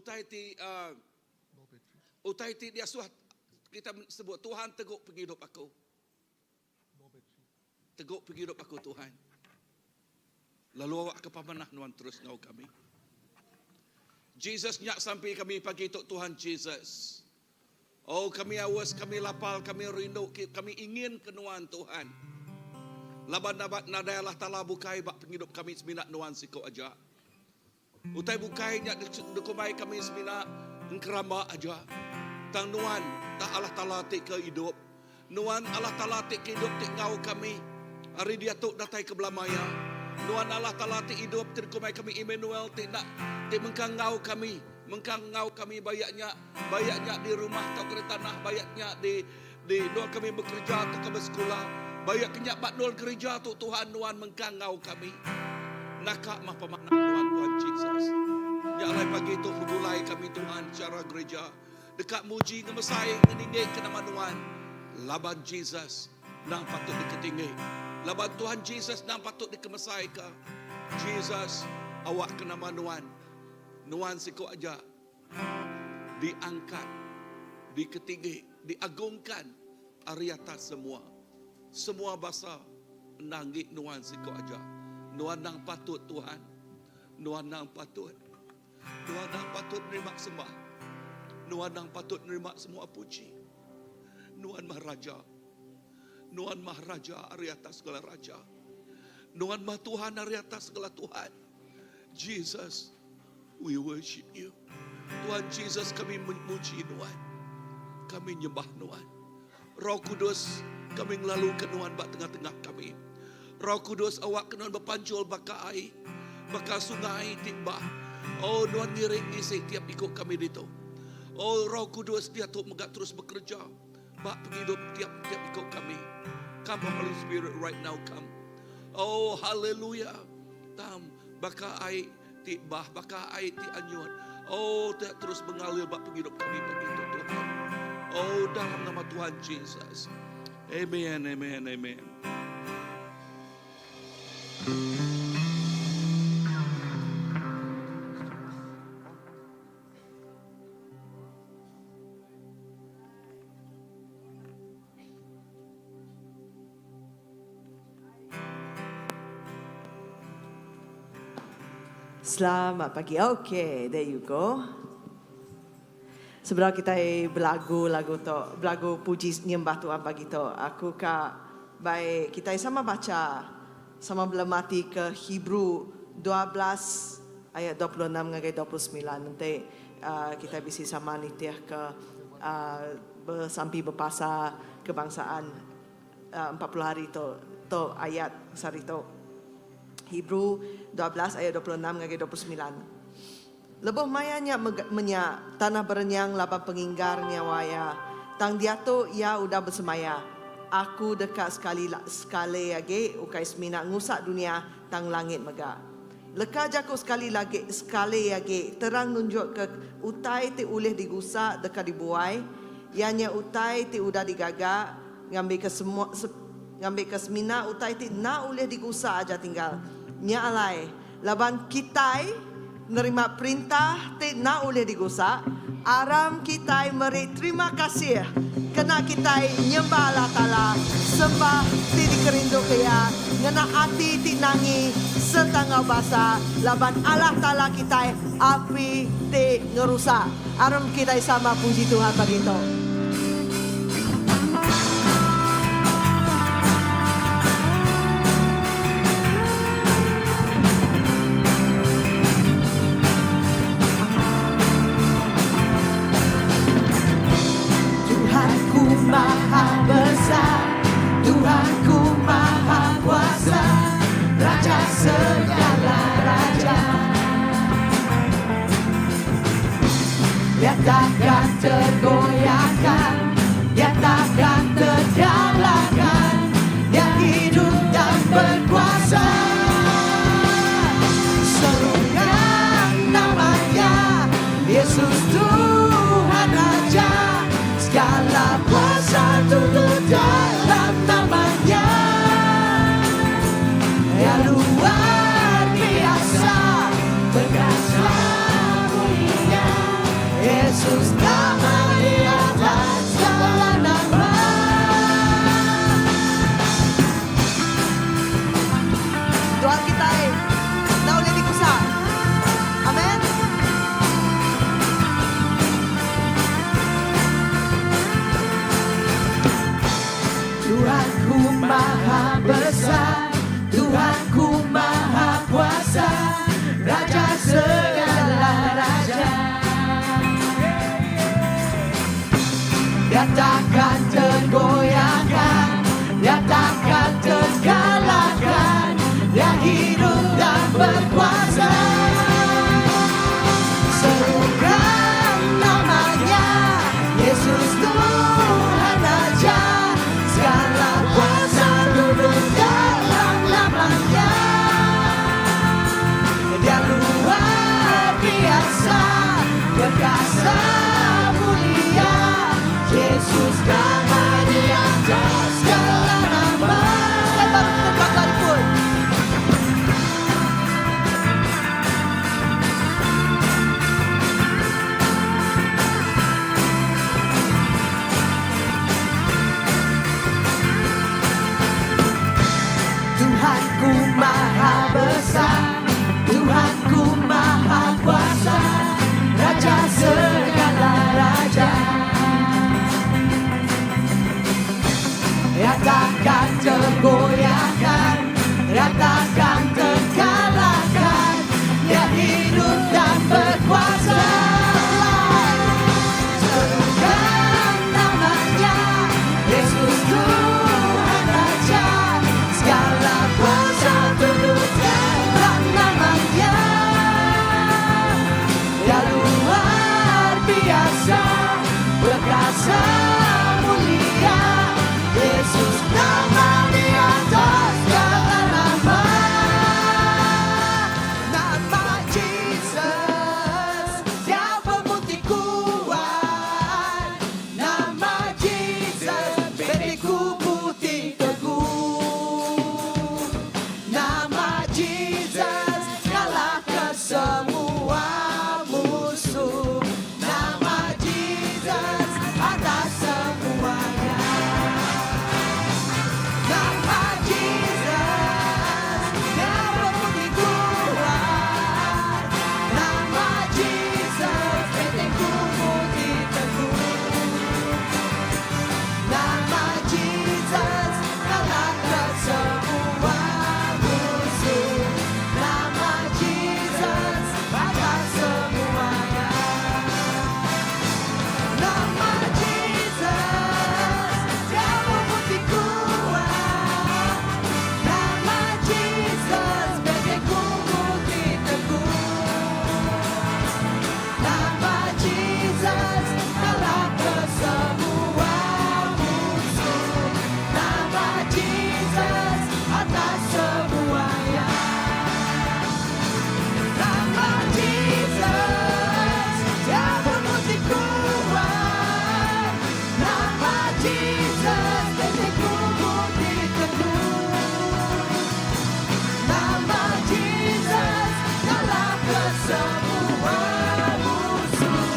utai ti dia suah kita sebut Tuhan teguk penghidup aku. Teguk penghidup aku Tuhan. Lalu awak kepamanah nuan terus ngau kami. Jesus nyak sampai kami pagi tok Tuhan Jesus. Oh kami awas, kami lapal, kami rindu, kami ingin kenuan Tuhan. Laban nadai Allah Ta'ala bukai bak penghidup kami semina nuan siko aja. Utai bukai nyak dekumai kami semina engkerama aja. Tang nuan tak Allah Ta'ala tik ke hidup. Nuan Allah Ta'ala tik ke hidup tik ngau kami. Hari dia tok datai ke belamaya. Nuan Allah Ta'ala tik hidup tik kumai kami Emmanuel tik nak tik mengkangau kami. Mengkangau kami bayaknya di rumah atau kereta tanah, bayaknya di nuan kami bekerja atau kami sekolah. Bayak kenyak bat nuan kerja tu Tuhan nuan mengkangau kami. Nakak mah pemakna Tuhan Jesus. Nyalai pagi itu memulai kami Tuhan cara gereja. Dekat muji ngemesai ngeninggay ke nama Tuhan. Laban Jesus nang patut diketinggi. Laban Tuhan Jesus nang patut dikemesai ke. Jesus awak ke nama Tuhan. Tuhan siko aja diangkat, diketinggi, diagungkan ari atas semua. Semua bahasa nangik Tuhan siko aja. Tuhan nang patut Tuhan. Tuhan nang patut. Tuhan nang patut nerima sembah. Tuhan nang patut nerima semua puji. Tuhan Maharaja. Tuhan Maharaja ari atas segala raja. Tuhan Mah Tuhan ari atas segala Tuhan. Jesus, we worship you. Tuhan Jesus, kami memuji Tuhan. Kami nyembah Tuhan. Roh Kudus, kami ngelalukan Tuhan bak tengah-tengah kami. Roh Kudus awak kenuan berpancul baka air, baka sungai timbah. Oh Tuhan ngiring ngisi tiap ikut kami itu. Oh Roh Kudus dia tu megak terus bekerja. Bak penghidup tiap ikut kami. Come Holy Spirit right now come. Oh haleluya. Tam baka air timbah, baka air ti anyun. Oh dia terus mengalir bak penghidup kami begitu Tuhan. Oh dalam nama Tuhan Jesus. Amen, amen, amen. Selamat pagi. Okay, there you go. Sebelum kita belagu puji nyembah Tuhan pagi tu, aku baik kita sama baca sama belamati ke Hebrew 12 ayat 26 sampai 29 nanti kita bisa sama nitiah ke bersampai berpasa kebangsaan 40 hari tu ayat sari tu. Hebrew 12 ayat 26 sampai 29. Lebih mayanya menyak tanah berenyang laban penginggar nyawaya. Tang dia tu ia udah bersemaya. Aku dekat sekali lagi ukai semina ngusak dunia tang langit mega. Leka jaku sekali lagi terang nunjuk ke utai ti ulih digusak dekat dibuai. Ianya utai ti udah digaga ngambil ke semina utai ti na ulih digusak aja tinggal. Nya alai laban kitai nerima perintah ti na uleh digusak aram kita meri terima kasih kena kita nyembah Allah Ta'ala sembah ti dikerindu kaya ngena hati ti nangi setengah basa laban Allah Ta'ala kita api ti ngerusak aram kita sama puji Tuhan begitu. Maha besar, Tuhanku maha kuasa, Raja segala raja. Dia takkan tergoyahkan, dia takkan terkalahkan, dia hidup dan berkuasa. Serukan namanya, Yesus Tuhan Raja. Segala kuasa tunduk dalam namanya. Ya luar biasa, perkasa mulia. berkuasa mulia. Yesus nama di atas segala nama. Baru tempat lagi pun. Tuhanku maha besar, Tuhanku maha kuasa, Raja segala raja. Yang takkan tergoyahkan, yang takkan terkalahkan, Dia hidup dan berkuasa. Serukan namanya, Yesus Tuhan Raja. Segala kuasa tunduk dalam namanya. Dia luar biasa, berkuasa mulia. Yesus nama di atas segala nama. Nama Jesus, Dia pemutih kuat. Nama Jesus, babyku putih teguh. Nama Jesus, kalahkan semua musuh. Nama Jesus, atas semuanya. Nama Jesus, Dia pemutih kuat. Nama Jesus, babyku putih teguh. Nama Jesus, kalahkan semua musuh. Nama Jesus, atas semuanya. Nama Jesus, Dia pemutih kuat. Nama Jesus, babyku putih teguh. Nama Jesus, kalahkan semua musuh. Nama Jesus, atas semuanya. Nama Jesus, Dia pemutih kuat. Nama Jesus, babyku putih teguh. Nama Jesus, kalahkan semua musuh.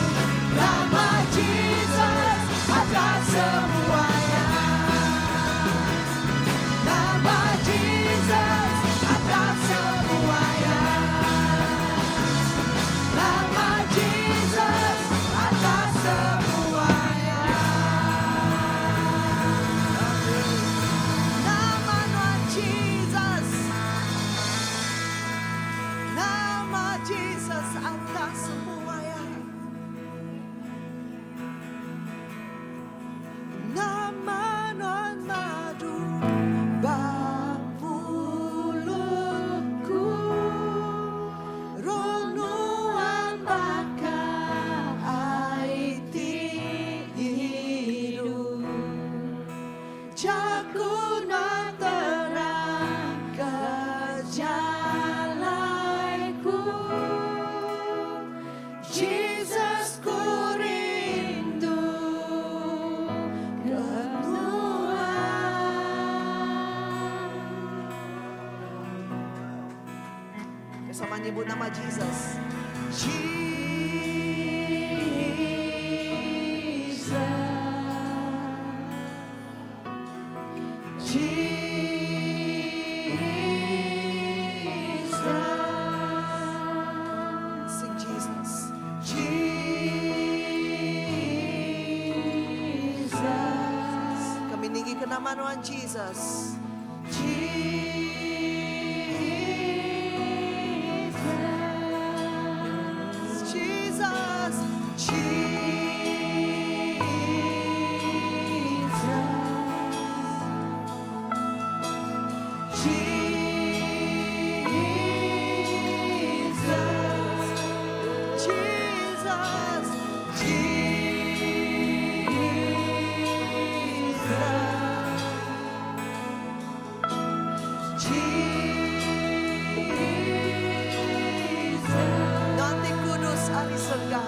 Nama Jesus, atas semuanya. Nama Jesus, atas semuanya. Nama Jesus, atas semuanya. Nama Tuhan Jesus. Nama Jesus atas semuanya. Nama non madu bapulutku, ronuan bakai hidup. Jakuna terang ke jalanku. Jesus ku rindu kenuhan. Bersama nyebut nama Jesus. Sing Jesus. Jesus. Kami ninggikan nama Tuhan Jesus. Jesus. Nanti kudus ahli surga.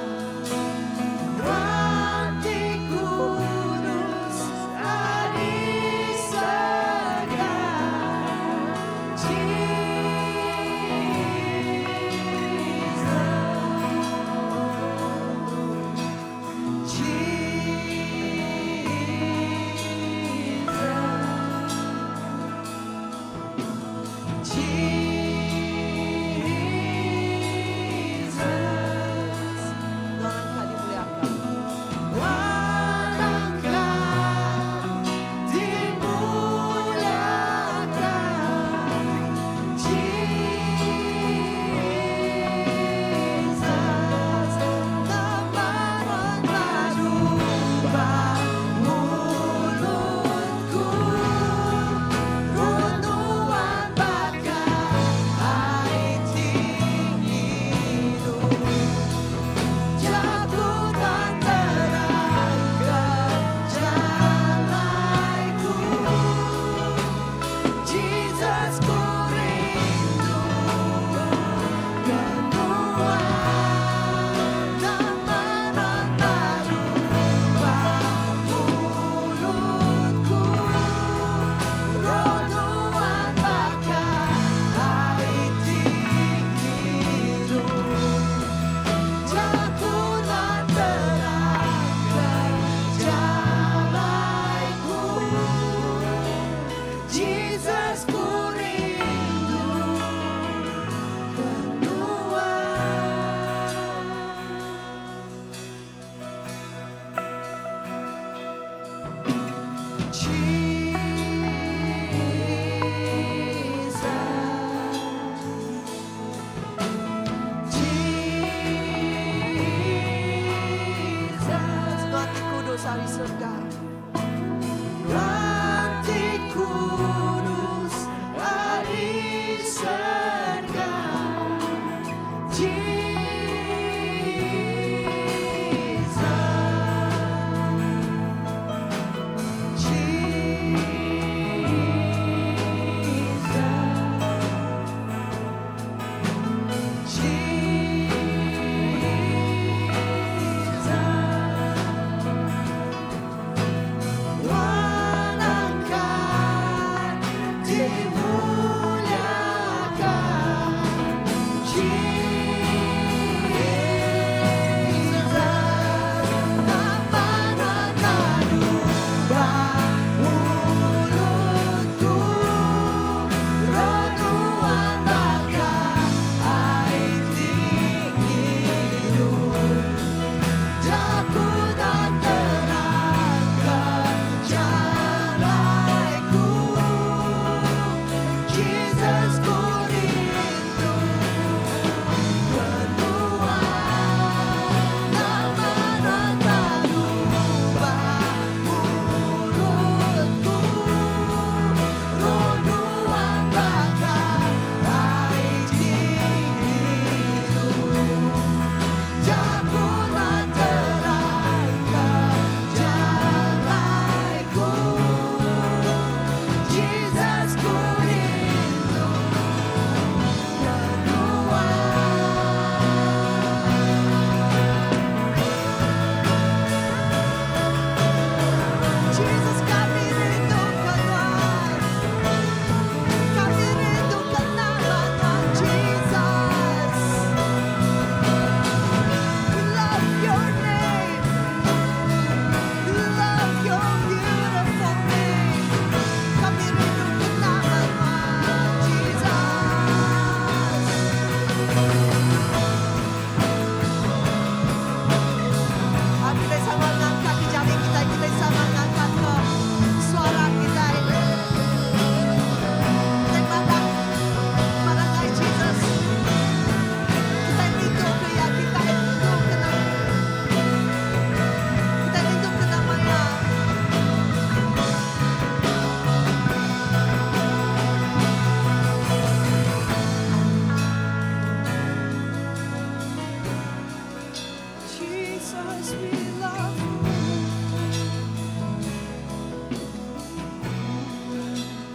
Jesus, we love you.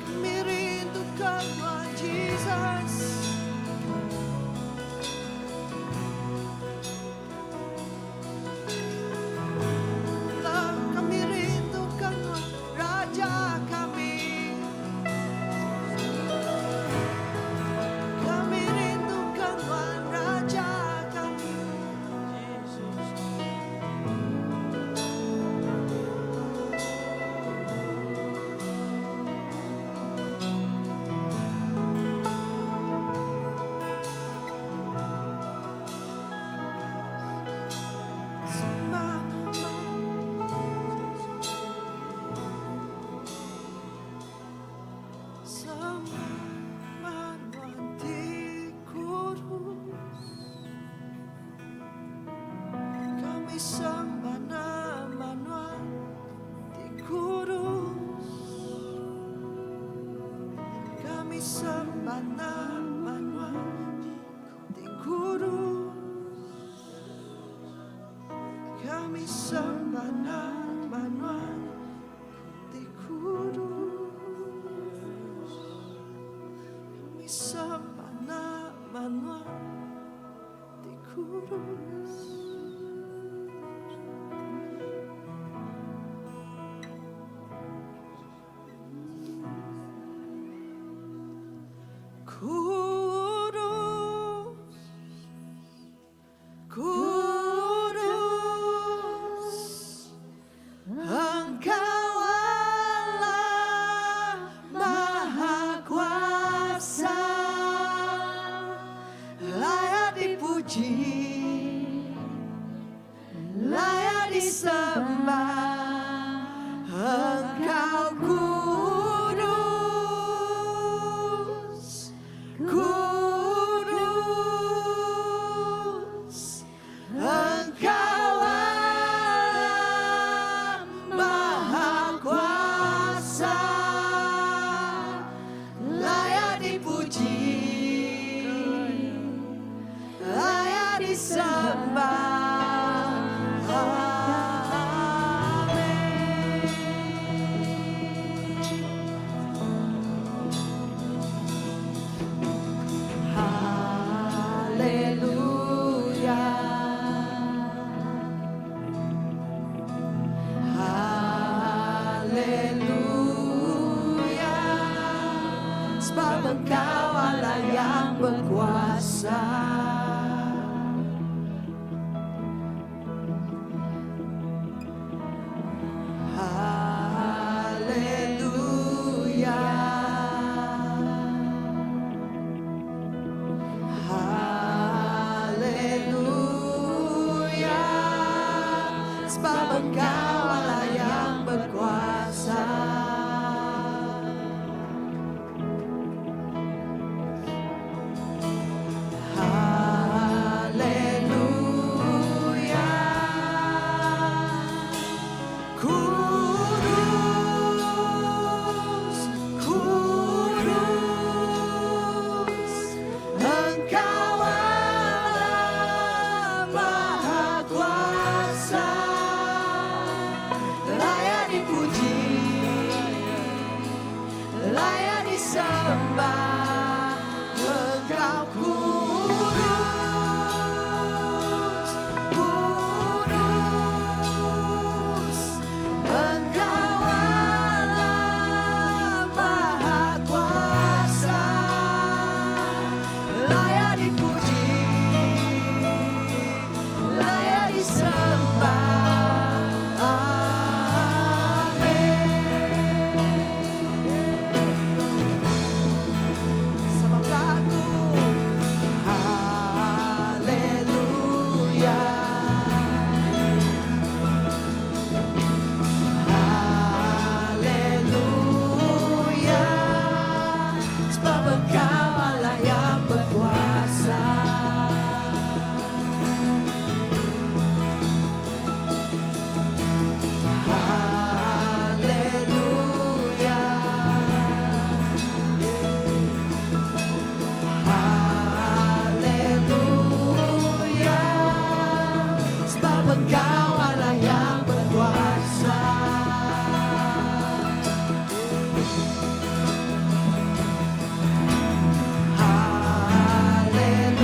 Kami rindukan Tuhan Jesus. Kami rindukan Tuhan, Raja kami. Kami rindukan Tuhan, Raja kami. Sembah nama di kudus. Kami sembah nama di kudus. Kami sembah nama di kudus. Kami sembah nama di kudus. Kudus, kudus, Engkau Allah Maha Kuasa, layak dipuji, layak disembah. Engkau kudus, kudus, Engkau Allah Maha Kuasa, layak dipuji, layak disembah. Haleluya, haleluya, sebab Engkau Allah yang berkuasa. Haleluya, haleluya, sebab Engkau Allah yang berkuasa. Haleluya, kudus, kudus, Engkau Allah Maha Kuasa, layak dipuji, Engkau Allah yang berkuasa.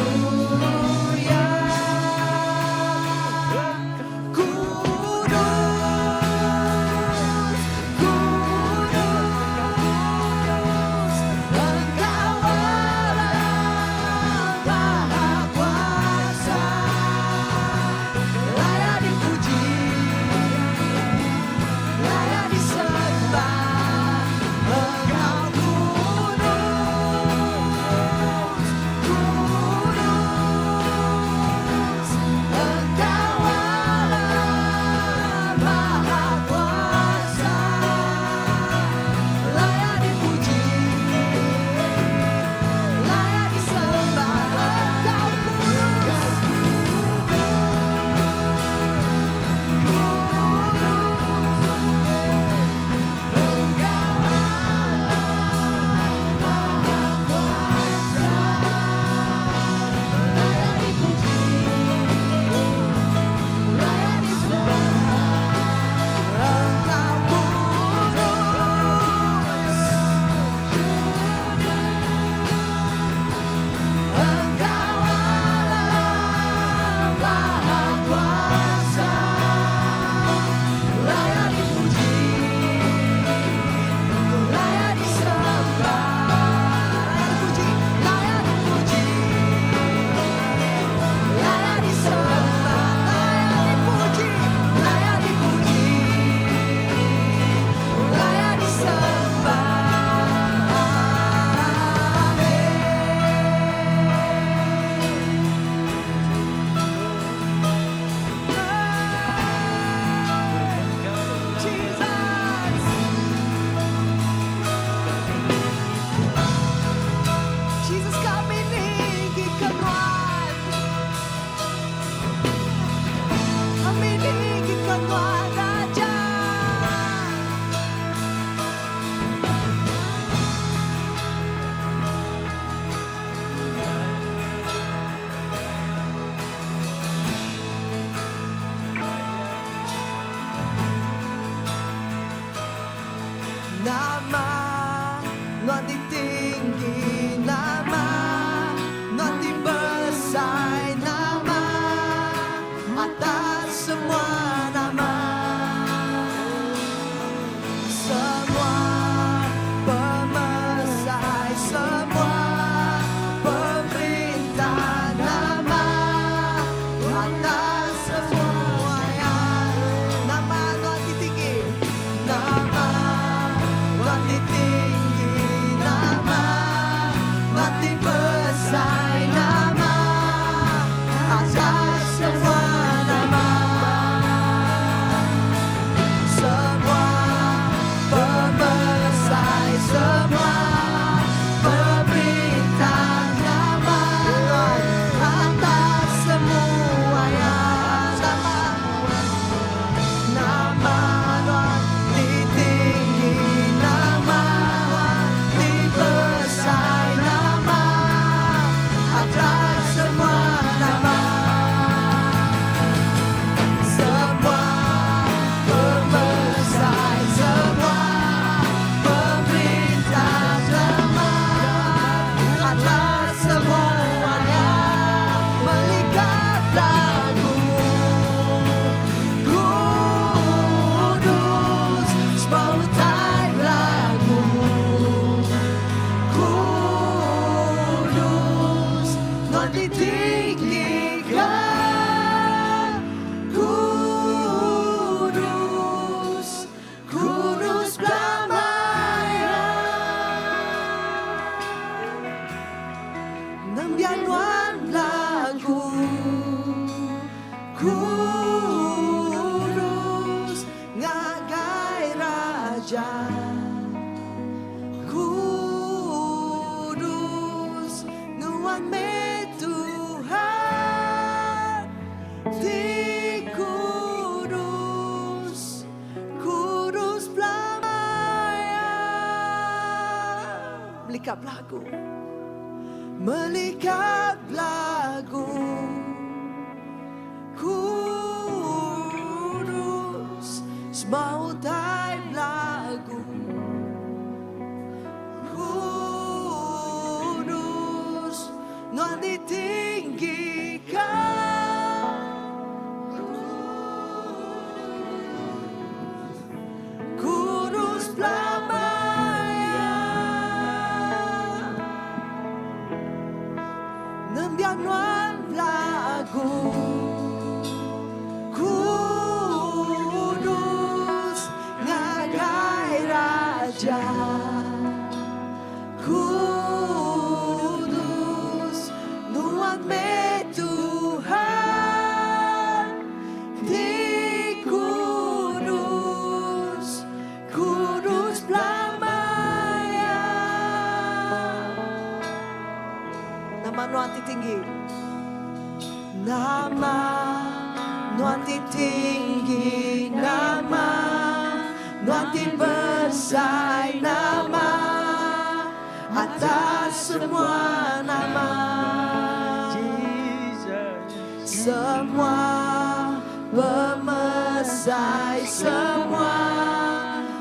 Haleluya. Kudus, kudus, Engkau Allah Maha Kuasa. Layak dipuji, layak disembah. Engkau kudus, kudus, Engkau Allah Maha Kuasa. Layak dipuji, layak disembah. Engkau kudus, Jesus, kami ninggikan Tuhan. Kami ninggikan Tuhan Raja. Nama Tuhan ditinggi, nama Tuhan dibesar, nama atas semua nama. Semua pemesai, semua pemerintah, nama atas semuanya. Nama Tuhan ditinggi, nama Tuhan ditinggi, nama Tuhan dibesar, nama atas semua nama. Semua pemesai, semua pemerintah, nama Tuhan atas semuanya. Nama Tuhan ditinggi, nama Tuhan dibesar, nama atas semua nama. Semua pemesai, semua pemerintah, nama atas semuanya. Melihat lagu kudus, sepuluh lagu kudus, Tuhan ditinggikan. Kudus, kudus belamanya. Nambianuan lagu kudus, ngagai raja. Kudus, nuan me Tuhan. Di kudus, kudus belamanya. Melikap lagu, melihat lagu kudus. Semau tai lagu kudus, Tuhan ditinggikan. Kudus pelamaya, nembian Tuhan lagu kudus, ngagai raja. Kudus, Tuhan me Tuhan di kudus, kudus pelamaya. Nama Tuhan tinggi, nama Tuhan tinggi, nama Tuhan besar, nama atas semua nama. Semua pemesai, semua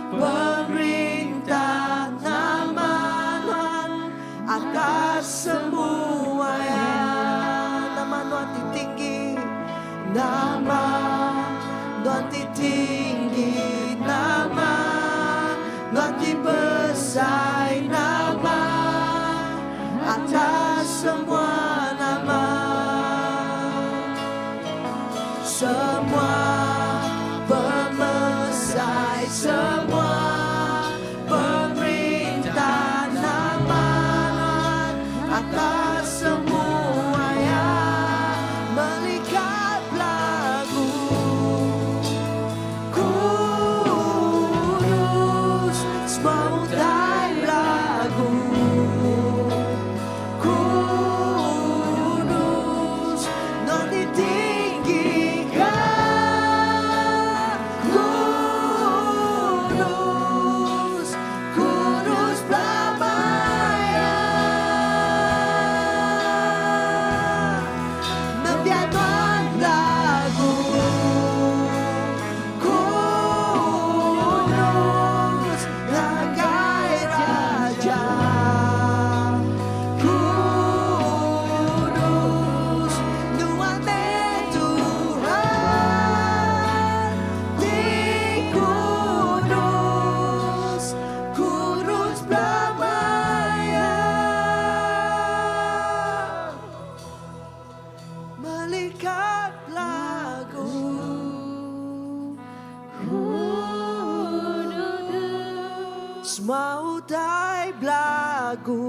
pemerintah, nama Tuhan atas semua ya. Nama Tuhan tinggi, nama Tuhan tinggi, nama Tuhan besar, nama atas semua nama. Semua pemesai, semua pemerintah, nama atas semua ya. Melihat lagu kudus, semau tai lagu kudus, Tuhan ditinggikan. Kudus, kudus pelamaya, nembian Tuhan lagu kudus, ngagai raja. Kudus, Tuhan me Tuhan di kudus, kudus pelamaya. Melihat lagu semau tai lagu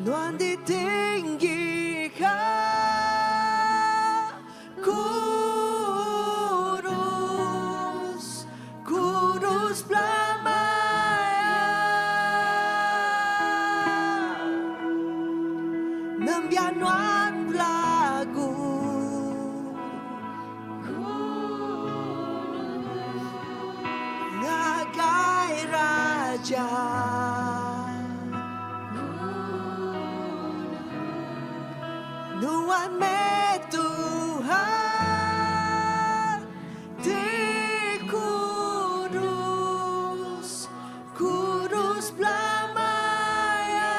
Tuhan ditinggikan. Kudus, kudus pelamaya, nembian Tuhan lagu ngagai raja. Tuhan me Tuhan di kudus, kudus pelamaya.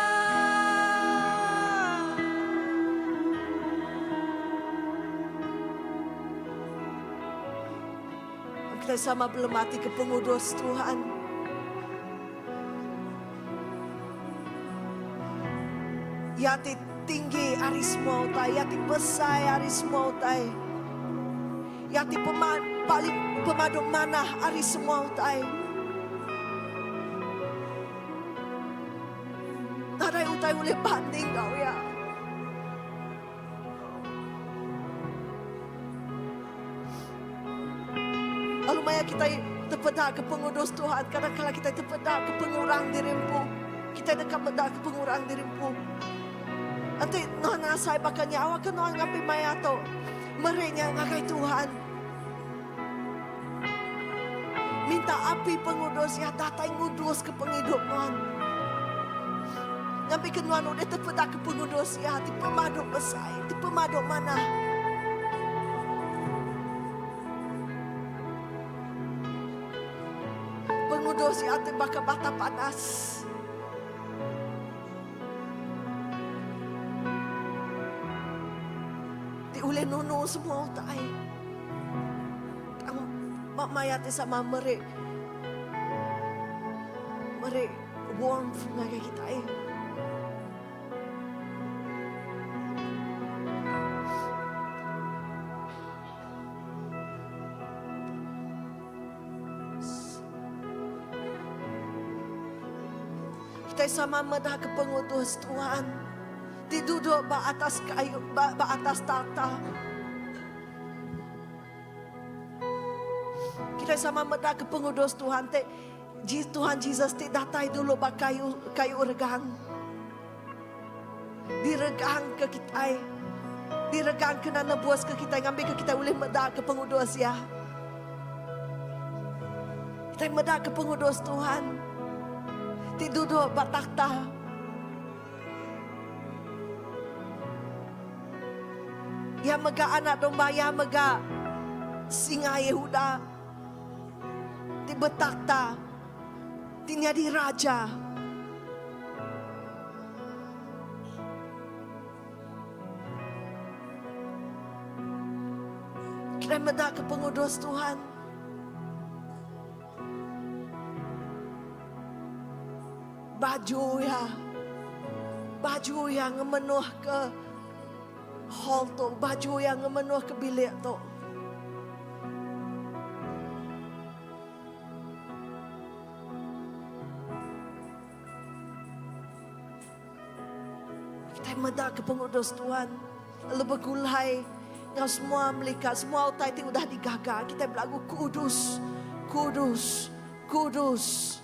Kita sama belum mati ke pengudus Tuhan. Yati tinggi aris mautai, yati besar aris mautai, yati paling pemadam manah aris mautai. Ada utai boleh banding kau ya. Lalu maya kita terpedak ke pengudus Tuhan, kadang-kadang kita terpedak ke pengurang dirimu, kita dekat bedak ke pengurang dirimu. Nanti nona saya bakal nyawa ke nona ngapi maya to merenya ngakai Tuhan. Minta api pengudus ya datang ngudus ke penghidup non. Ngapi ke nona udah terpedak ke pengudus ya di pemaduk besar, di pemaduk mana. kudus ya te baka bata panas. Ti ule nunu semua utai. Ang mamayate sama mere warmth nga kita eh. Kita sama medah ke pengutus Tuhan. Di duduk ba atas kayu, ba atas tata. Kita sama medah ke pengutus Tuhan. Tuhan Yesus ti datai dulu ba kayu regang. Diregang ke kita. Diregang ke na nebuas ke kita. Ngambil ke kita boleh medah ke pengutus ya. Kita medah ke pengutus Tuhan. Ti duduk ba takhta. Ya mega anak domba, ya mega singa Yehuda. Ti bertakhta. Ti jadi raja. Kita medah ke pengudus Tuhan. Baju yang memenuh ke hall tu, baju yang memenuh ke bilik tu. Kita medah ke pengudus Tuhan. Lebih gulai ngau semua melikat, semua utai ti udah digagal. Kita berlagu kudus, kudus, kudus.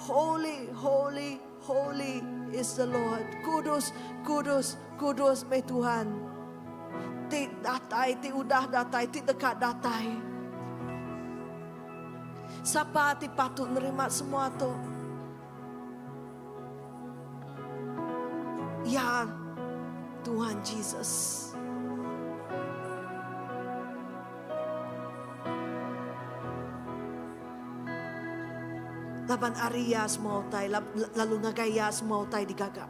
Holy, holy, holy is the Lord. Kudus, kudus, kudus me Tuhan. Ti datai, ti udah datai, ti dekat datai. Siapa ti patut menerima semua tu? Ya Tuhan Yesus. Laban Arya semua utai, lalu ngagaya semua utai digaga.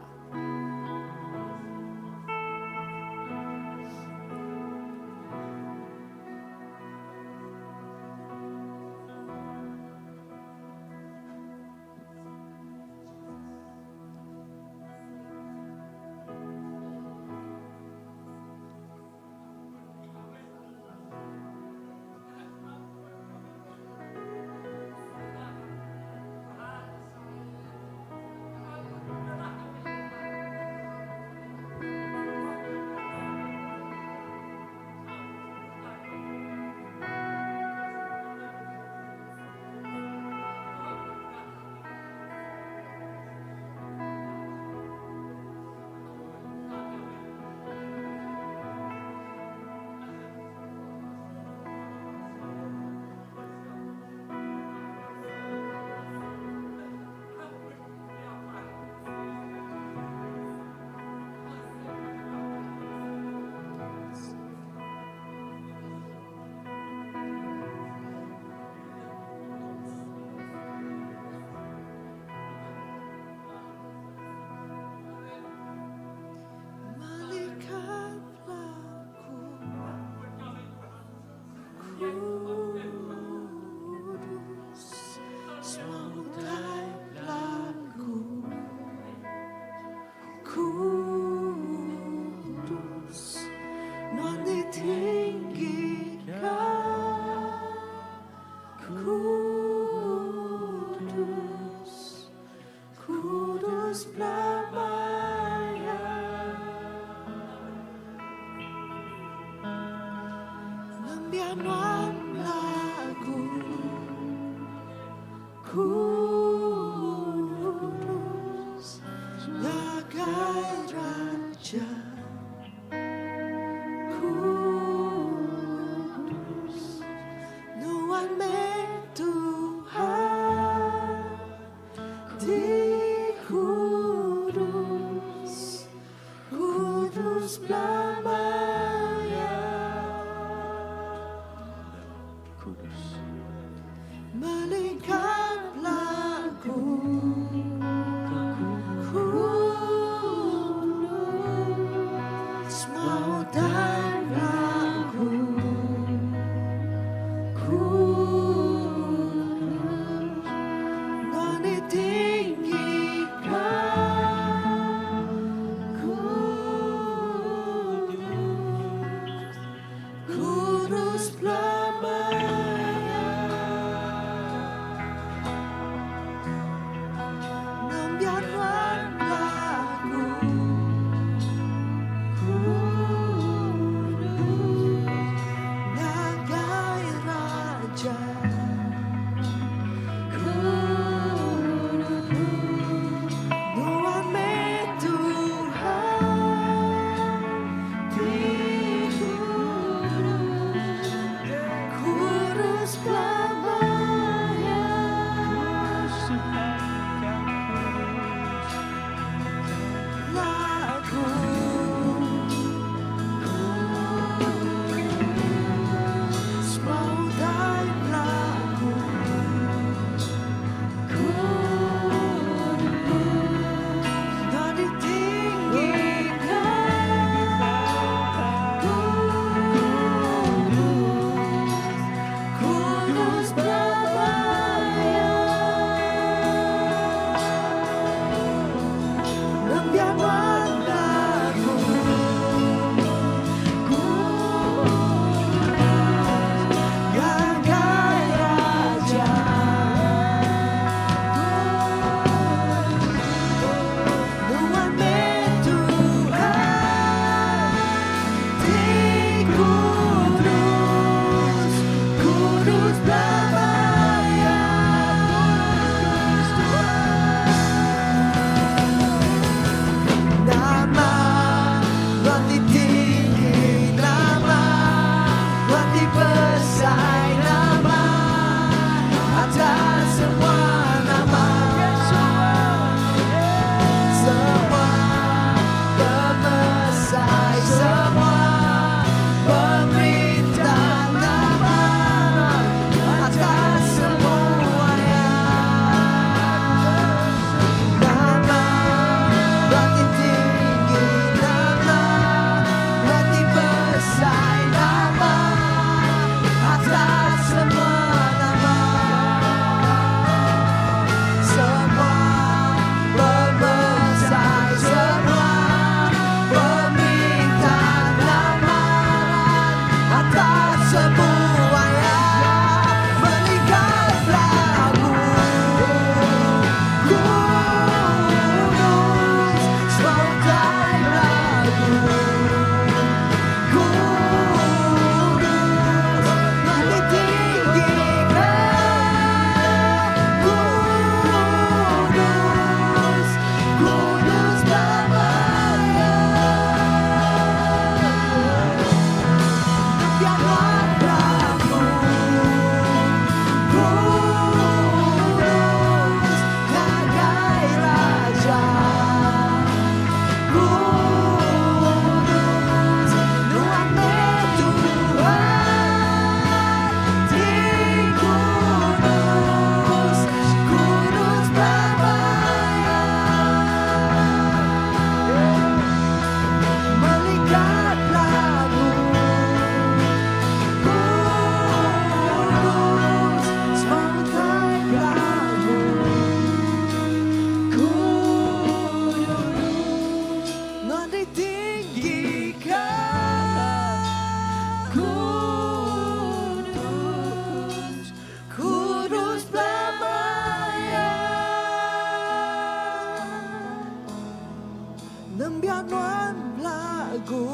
Nembianuan lagu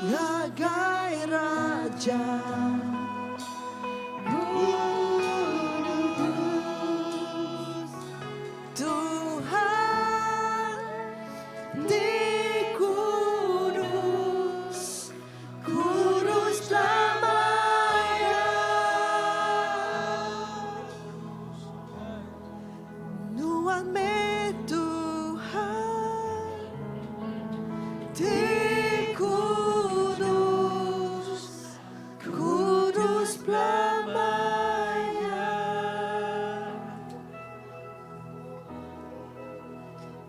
Ngagai raja Tuhan di kudus Kudus lamanya Nuan me Tuhan di kudus Kudus lamanya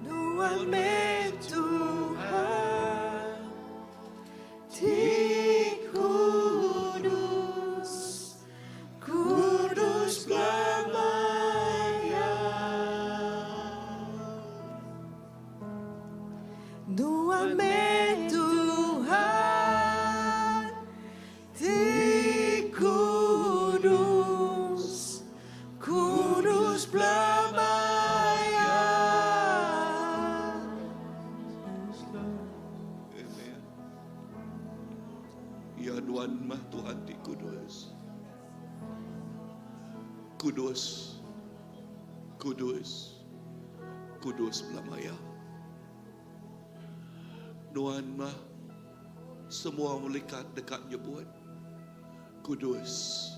Nuan me Tuhan di kudus Kudus lamanya Nuan me Tuhan di kudus Kudus lamanya Amen. Ya Tuhan mah Tuhan di kudus. Kudus. Kudus. Kudus belamaya. Tuhan mah semua malaikat dekat nyebut kudus.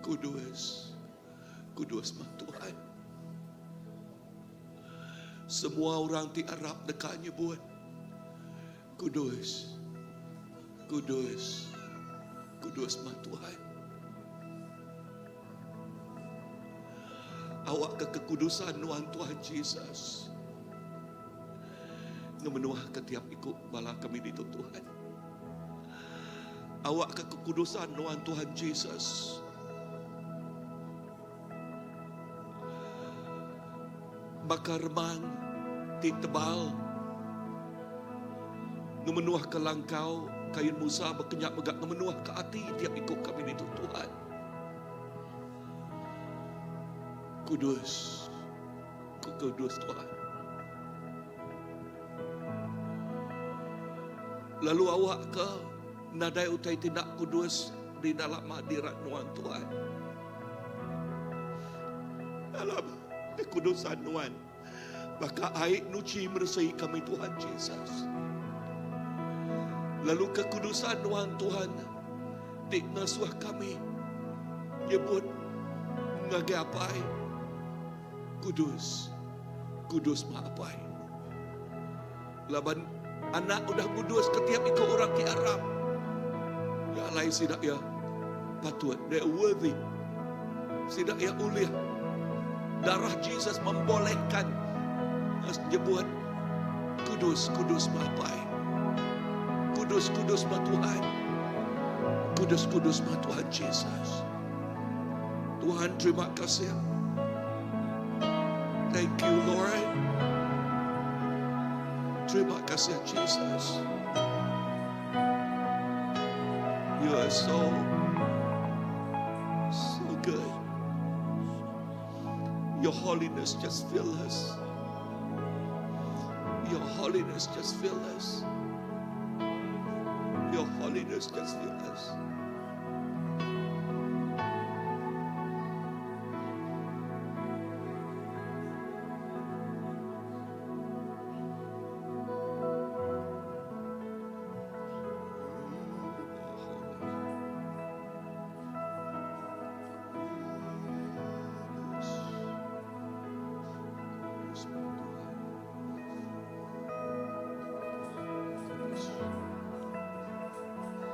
Kudus. Kudus mah Tuhan. Semua orang di Arab dekat nyebut kudus. Kudus. Kudus mah Tuhan. Awak ke kekudusan Tuhan Tuhan Yesus. Ngemenuah ketiap ikut bala kami di Tuhan. Awak ke kekudusan Tuhan Tuhan Yesus. Bakar remang di tebal. Ngemenuah ke langkau kain Musa berkenyak megak ngemenuah ke hati tiap ikut kami di Tuhan. Kudus. Kudus Tuhan. Lalu awak ke nadai utai tindak kudus di dalam hadirat Tuhan Tuhan. Dalam kekudusan Tuhan. Maka air nuci meresai kami Tuhan Yesus. Lalu kekudusan Tuhan Tuhan di ngasuh kami. Nyebut ngagai apai. Kudus. Kudus maapai. Laban anak udah kudus ketiap ikut orang ke Arab. Ya lain sidak ya patut. They worthy. Sidak ya uliah. Darah Yesus membolehkan nyebut kudus, kudus maapai. Kudus, kudus ma Tuhan. Kudus, kudus ma Tuhan Yesus. Tuhan terima kasih. Thank you Lord. Terima kasih Jesus. You are so good. Your holiness just fill us. Your holiness just fill us. Your holiness just fill us.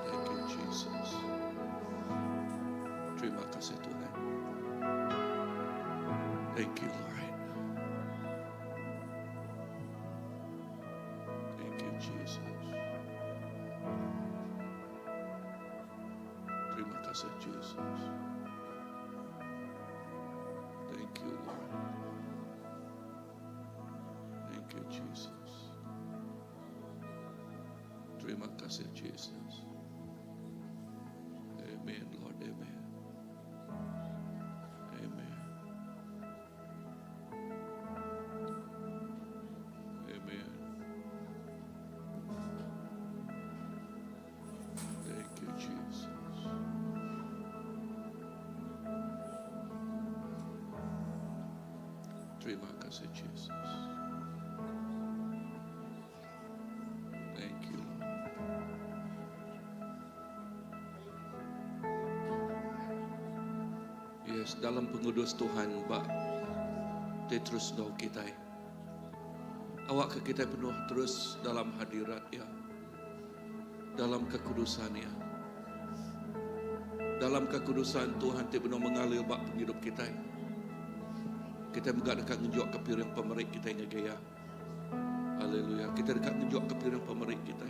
Thank you, Jesus. Terima kasih Tuhan. Thank you, Lord. Thank you, Jesus. Terima kasih, Jesus. Thank you, Lord. Thank you, Jesus. Terima kasih, Jesus. Amen, Lord. Amen. Amen. Terima kasih Jesus. Thank you, Lord. Yes, dalam pengudus Tuhan, Pak, dia terus doa kita. Awak ke kita penuh terus dalam hadirat ya, dalam kekudusan ya. Dalam kekudusan Tuhan dia penuh mengalir bak penghidup kita. Kita juga dekat menjuak ke piring pemerik kita yang gaya. Haleluya. Kita dekat menjuak ke piring pemerik kita.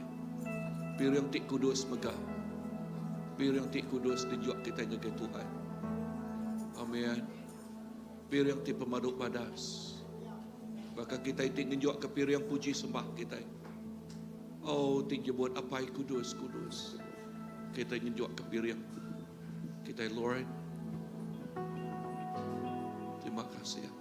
Piring tik kudus megah. Piring tik kudus dijuak kita yang gaya Tuhan. Amin. Piring tik pemaduk badas. Maka kita tik menjuak ke piring puji sembah kita. Oh, tik jebut apa kudus kudus. Kita menjuak ke piring kita, Lord. Terima kasih ya.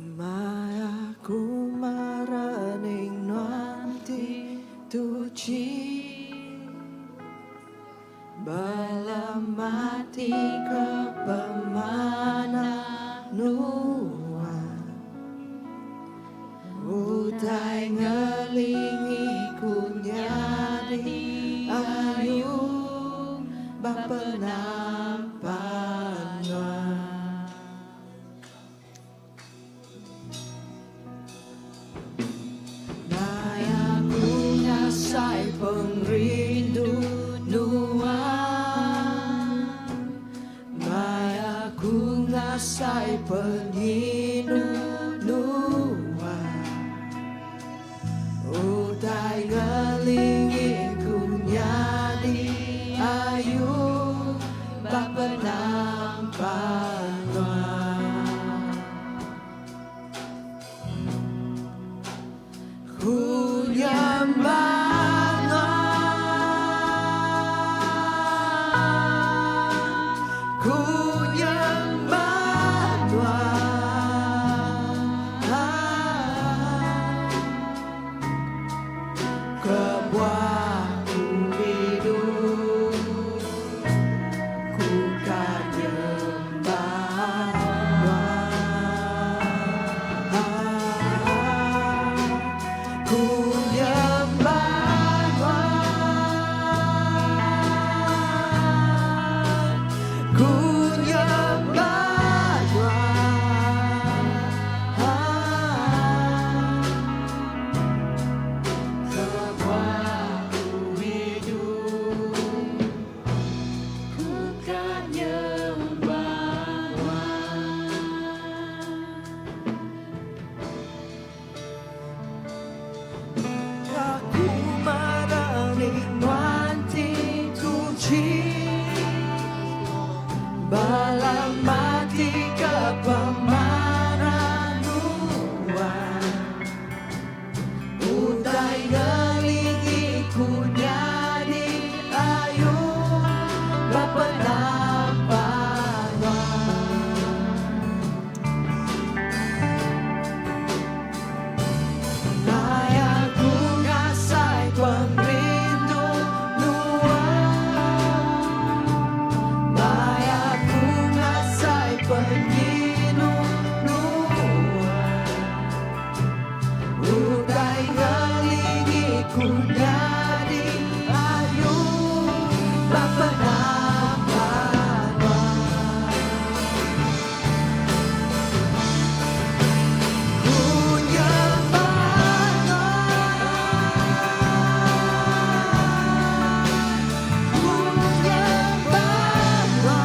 Maya ku maraning nanti tuci bala mati ke pemana nua utai ngelingi ku nyadi ayu bapenampanwa Naya ku ngasai pengrindu nua Maya ku ngasai penginu nua Utai ngelingi ku nyadi ayu bapenampanwa Ku nyambanwa Ku nyambanwa Kebuah ku hidup Ku kanyembanwa Ku nyembanwa Ku nyembanwa Kebuah ku hidup Ku kanyembanwa Aku marani wanti tuci Bala mati ke pemaranuan Utai ngelingi ku nyadi ayu bapenampanwa Naya ku ngasai pengrindu nua Naya ku ngasai penginu nua Utai ngelingi ku nyadi ayu bapenampanwa Ku nyembanwa Ku nyembanwa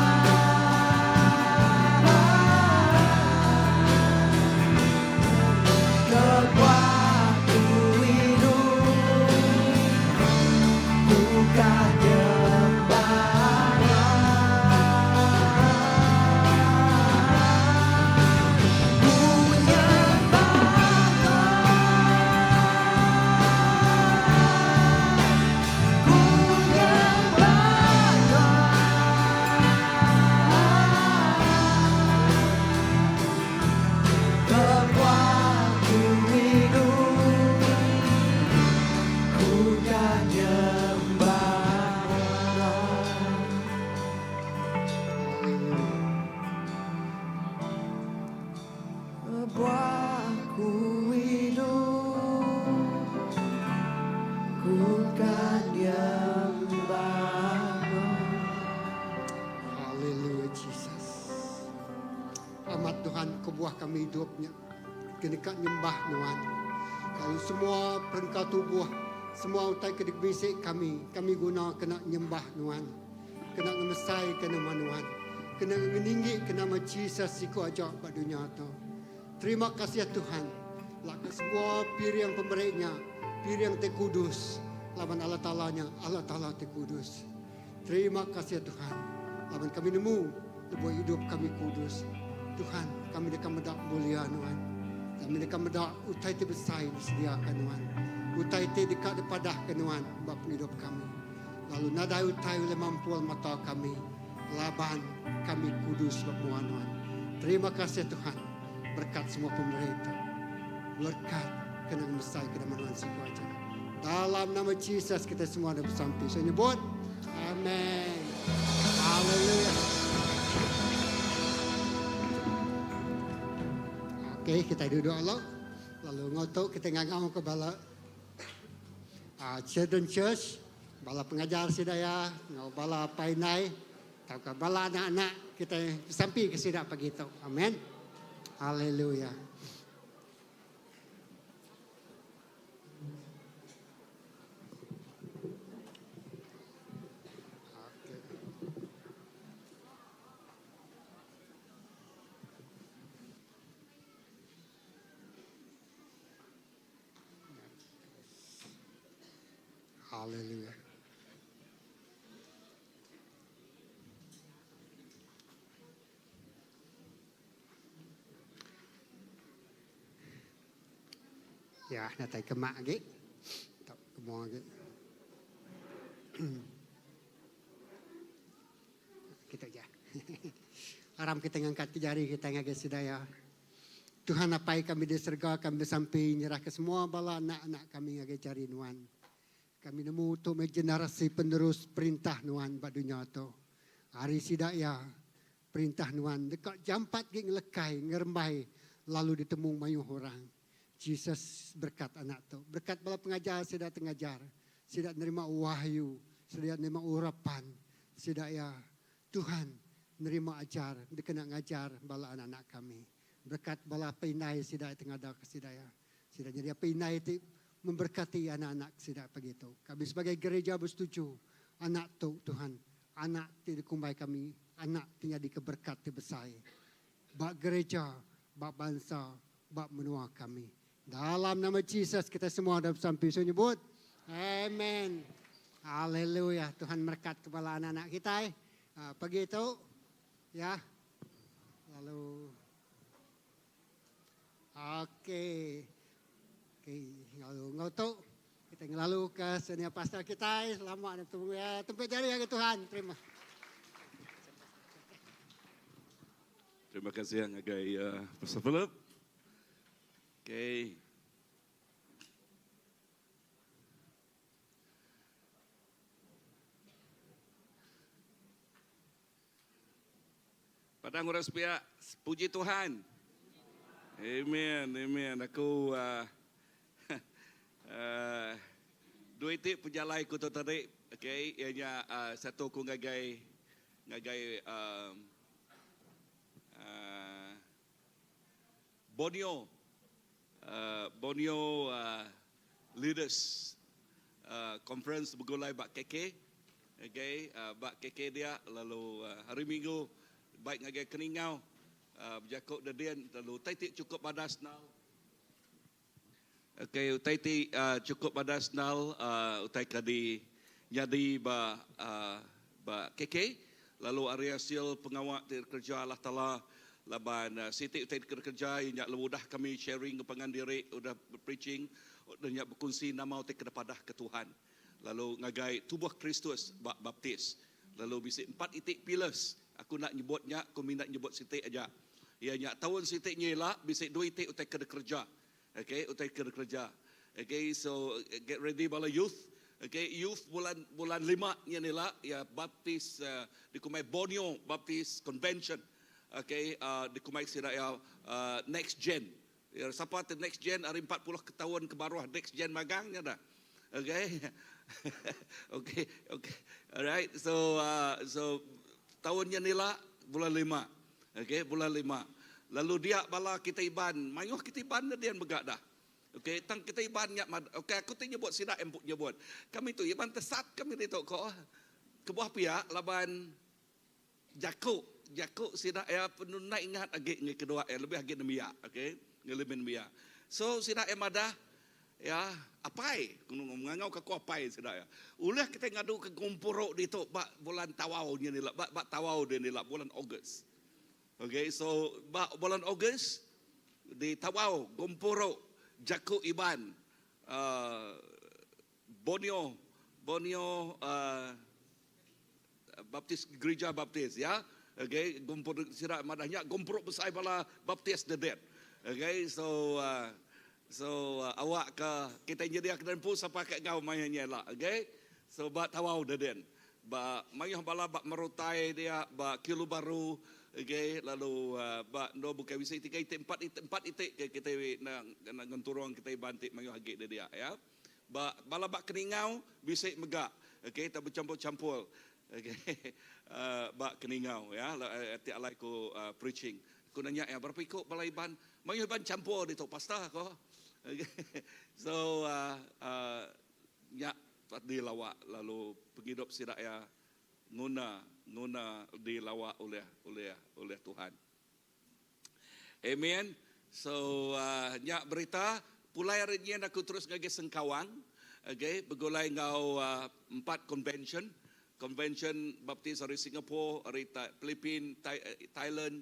hormat Tuhan ke buah kami hidupnya. Kena nyembah Tuhan. Kalau semua perengkau tubuh, semua utai kedik bisik kami guna kena nyembah Tuhan. Kena ngemesai kena manuan. Kena meninggi kena Jesus siku aja pada dunia tu. Terima kasih ya Tuhan. Laka semua piri yang pembereknya, piri yang tekudus, lawan Allah Ta'ala-nya, Allah Ta'ala tekudus. Terima kasih ya Tuhan. Lawan kami nemu, lebuh hidup kami kudus. Tuhan, kami dekat medak mulia Tuhan. Kami dekat medak utai te besar disediakan Tuhan. Utai te dekat depadah ke Tuhan, bab hidup kami. Lalu nadai utai oleh mampu mata kami. Laban kami kudus bab Tuhan. Terima kasih Tuhan. Berkat semua pemerintah. Berkat kenang besar kena manuan siku aja. Dalam nama Jesus kita semua ada bersampai. Saya nyebut. Amin. Haleluya. Okey, kita duduk Allah. Lalu ngotok kita ngangau ke bala Children Church, bala pengajar sidaya, ngau bala painai, tau ke bala anak-anak kita sampai ke sidak pagi tu. Amin. Haleluya. Haleluya. Ya, natai kemak lagi. Tak kemak lagi. Kita aja. Aram kita ngangkat ke jari kita ngagai sedaya. Tuhan apai kami di surga, kami sampai nyerah ke semua bala anak-anak kami ngagai cari Tuhan. Kami nemu untuk generasi penerus perintah Tuhan pada dunia tu. Hari sidaya perintah Tuhan dekat jampat geng lekai ngerembai lalu ditemu mayu orang. Jesus berkat anak tu. Berkat bala pengajar sidak tengajar. Sidak nerima wahyu, sidak nerima urapan. Sidak ya Tuhan nerima ajar, dikena ngajar bala anak-anak kami. Berkat bala pinai sidak tengada ke sidaya. Sidak jadi pinai itu memberkati anak-anak sidak begitu. Kami sebagai gereja bersetuju anak tu Tuhan, anak tidak kumbai kami, anak tinggal di keberkat besar. Bak gereja, bak bangsa, bak menua kami. Dalam nama Jesus kita semua dah sampai menyebut. Amen. Haleluya. Tuhan berkat kepala anak-anak kita. Pagi itu, ya. Lalu, okey. Lalu ngotok kita lalu ke senior pastor kita. Selamat datang ya. Tempat jari ya Tuhan. Terima kasih yang agai Pastor Philip. Okay. Padang orang sepiak, puji Tuhan. Amen, amen. Aku dua itik penjalai ku tu tadi. Okay, ianya satu ku ngagai Borneo Leaders Conference bergulai bak KK. Okay, bak KK dia lalu hari Minggu baik ngagai Keningau berjakuk dadian lalu taitik cukup badas nal. Okay, taitik cukup badas nal utai kadi nyadi ba KK lalu area sil pengawak kerja Allah Taala laban siti utai kerja yang mudah kami sharing kepangan diri udah preaching dan berkongsi nama utai kepada ke Tuhan lalu ngagai tubuh Kristus baptis lalu bisi 4 itik pillars aku nak nyebutnya aku minat nyebut siti aja ianya tahun siti nyela bisi 2 itik utai kerja okay utai kerja okay so get ready bala youth. Okay, youth bulan 5 nya nila ya baptis di Kumai Borneo Baptist Convention. Okay, di Kumai sira ya next gen. Ya siapa tu next gen hari 40 tahun ke bawah next gen magangnya dah. Okay. okay. Alright. So tahunnya nila bulan 5. Okay, bulan 5. Lalu dia bala kita iban, mayuh kita iban na dian begak dah. Okey, tang kita iban nya okey aku tu nyebut sida empuk nyebut. Kami tu iban tesat kami di toko. Kebuah pihak laban jakuk sida ya penunai ingat agi ngi kedua lebih agi nemia, okey, lebih nemia. So sida madah ya apai ngangau ke ku apai sida ya. Ulah kita ngadu ke gumpuruk di tu bak bulan tawau nya ni lah, bak tawau dia ni lah bulan Ogos. Okey, so bak bulan Ogos di tawau gumpuruk Jakuk Iban, Borneo, Baptis, Gereja Baptis, ya. Okay, gumpur sira madahnya gumpur besar bala Baptis dedet. Okay, so awak ke kita jadi akan pun sampai ke gau mayanya lah. Okay, so bat tawau deden, ba mayah bala bak merutai dia, ba kilo baru. Okay, lalu bak no bukan bisa 3 itik 4 itik kita nak ngenturong kita bantik mayu hagit dia ya. Bala bak keningau bisa megak. Okay, tak bercampur-campur. Okay. Bak keningau ya. Tiap alai ko preaching. Ku nanya ya berapa ikut bala iban? Mayu iban campur di tu pasta ko. Okay. So nya di lawak lalu penghidup sidak ya nguna dilawak oleh Tuhan. Amen. So nyak berita pulai hari ni aku terus ngage Sengkawang. Okay, bergulai ngau 4 convention Baptis dari Singapura, dari Philippines, Thailand,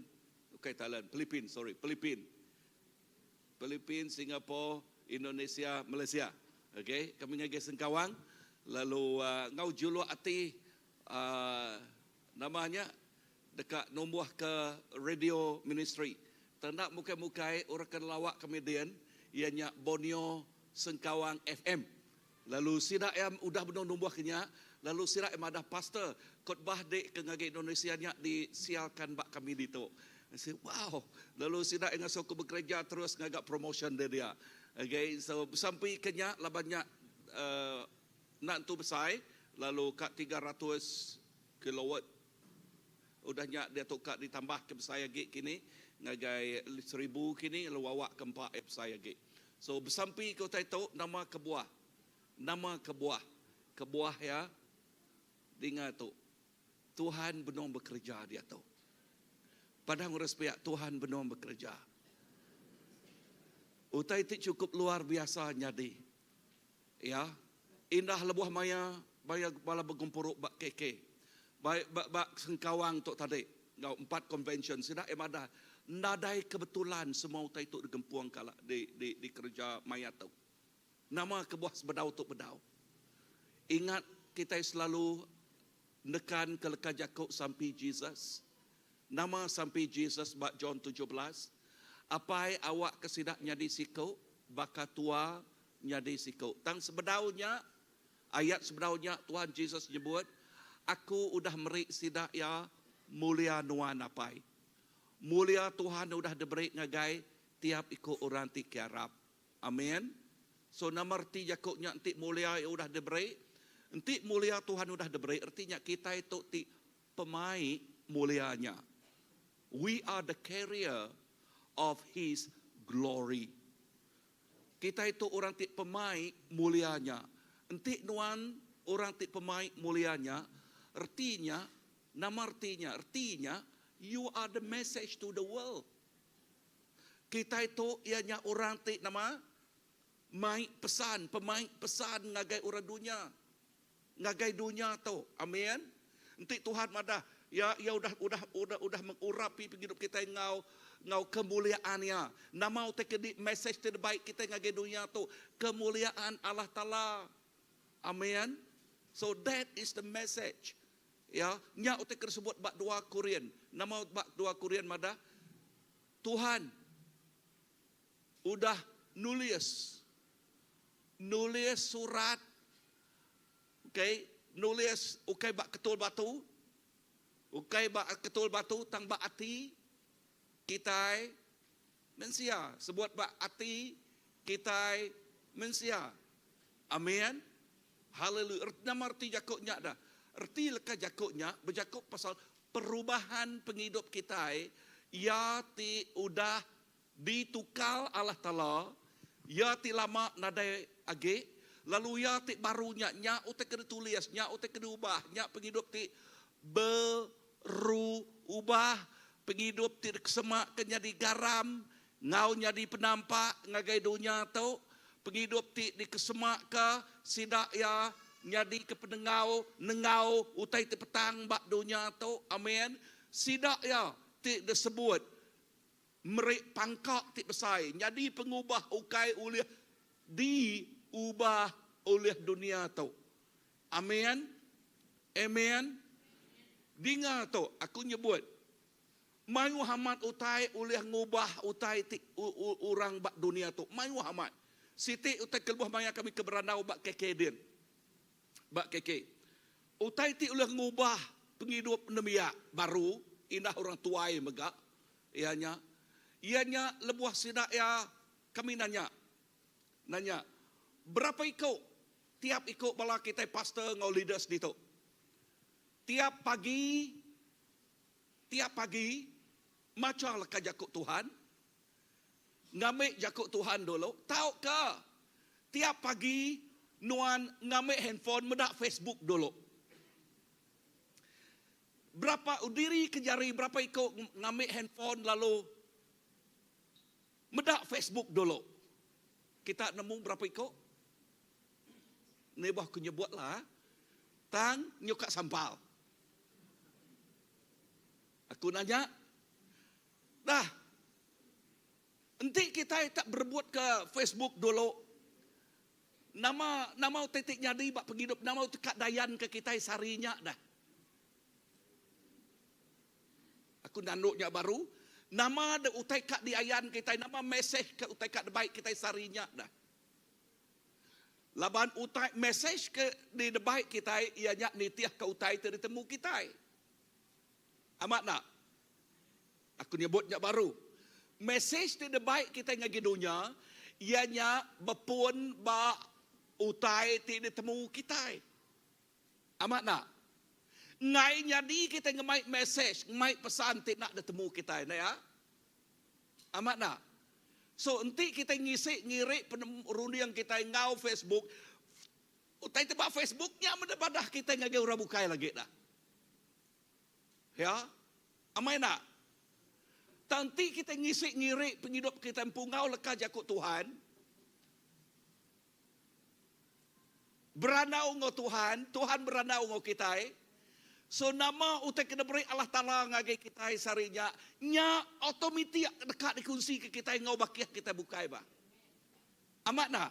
Philippines, Singapura, Indonesia, Malaysia. Okay, kami ngage Sengkawang. Lalu ngau julu ati namanya dekat nombor ke radio ministry. Tendak mukai-mukai orang kan lawak kemudian ianya Borneo Sengkawang FM. Lalu sida yang udah benar nombor kenya, lalu sida yang ada pastor khotbah dek ke ngage Indonesia nya disialkan bak kami dito. Saya wow. Lalu sida yang aku bekerja terus ngagak promotion dia. Okay, so sampai kenya labannya nak tu besar. Lalu kat 300 kilowatt udahnya dia tukar ditambah ke besar lagi kini ngagai 1000 kini lalu awak ke 4 besar lagi. So bersampai kau tahu nama kebuah ya dengar tu Tuhan benar bekerja dia tu. Padang respek Tuhan benar bekerja. Utai itu cukup luar biasa nyadi. Ya, indah lebuh maya bala bergumpuruk bak keke. Bak Sengkawang tok tadi. Ngau 4 convention sida emada nadai kebetulan semua utai itu digempuang kala di kerja maya tu. Nama kebuah sebedau tok bedau. Ingat kita selalu nekan ke leka Jakub sampai Jesus. Nama sampai Jesus bak John 17. Apai awak kesidak nyadi sikau baka tua nyadi sikau. Tang sebedaunya ayat sebelumnya Tuhan Yesus nyebut, aku udah merik sidak ya mulia nuan apai. Mulia Tuhan udah diberi ngagai tiap ikut orang ti kiarap. Amin. So nama arti Yakubnya nanti mulia yang udah diberi. Nanti mulia Tuhan udah diberi. Artinya kita itu ti pemain mulianya. We are the carrier of His glory. Kita itu orang ti pemain mulianya. Entik nuan orang ti pemain mulianya, artinya you are the message to the world. Kita itu ianya orang ti nama pemain pesan ngagai orang dunia. Ngagai dunia tu. Amin. Entik Tuhan madah ya udah mengurapi hidup kita ngau kemuliaannya. Nama utek message terbaik kita ngagai dunia tu kemuliaan Allah Taala. Amen. So that is the message. Ya, nya utek tersebut bak 2 Korean. Nama bak 2 Korean mada Tuhan udah nulis surat. Okay, nulis bak ketul batu tang bak ati kita mensia sebuat bak ati kita mensia. Amin. Haleluya. Nama arti Jakubnya dah. Arti leka Jakubnya berjakub pasal perubahan penghidup kita. ia ti udah ditukar Allah Ta'ala, ia ti lama nadai age, lalu ia ti barunya, nya utek kena tulis, nya utek kena ubah, nya penghidup ti berubah, penghidup ti kesemak kenyadi garam, ngau nyadi penampak, ngagai dunia tau, penghidup ti di kesemak ke, sidak ya, nyadi ke penengau, nengau, utai ti petang bak dunia tau, amin. Sidak ya, ti disebut, merik pangkak ti besai, nyadi pengubah ukai oleh diubah oleh dunia tu. Amin. Amin. Dengar tu, aku nyebut. Mai Muhammad utai oleh ngubah utai orang bak dunia tu. Mai Muhammad. Siti utai kelbuh maya kami keberanau bak keke din. Bak keke. Utai ti oleh ngubah penghidup nemia baru. Indah orang tuai megak. Ianya lebuah sidak ya kami nanya. Berapa ikut? Tiap ikut bala kita pastor ngau leaders di tu. Tiap pagi macam leka jakut Tuhan. Ngambil jakut Tuhan dulu. Tahu ke? Tiap pagi nuan ngambil handphone medak Facebook dulu. Berapa diri kejari berapa ikut ngambil handphone lalu medak Facebook dulu. Kita nemu berapa ikut? Nebah aku nyebutlah. Tang nyuka sampal. Aku nanya. Dah. Nanti kita tak berbuat ke Facebook dulu. Nama titik nyadi bak penghidup. Nama tekak dayan ke kita sarinya dah. Aku nanduknya baru. Nama de utai kat di ayan kita, nama mesej ke utai kat baik kita sarinya dah. Laban utai mesej ke di baik kita, ianya nitiah ke utai temu kita. Amat nak? Aku nyebutnya baru. Mesej di baik kita ngagi dunia, ianya bepun ba utai temu kita. Amat nak? Ngai nyadi kita ngemai message, ngemai pesan tik nak bertemu kita na ya. Amat nak. So enti kita ngirik penurunian kita ngau Facebook. Utai tebak Facebooknya mendapadah kita ngage ora bukai lagi dah. Ya. Amai nak. Tanti kita ngirik penghidup kita empungau leka jakut Tuhan. Beranau ngau Tuhan, Tuhan beranau ngau kita. So nama utai kena beri Allah Ta'ala ngagai kita sarinya. Nya otomatik dekat dikunci ke kita ngau bakiah kita bukai ba. Amat nak?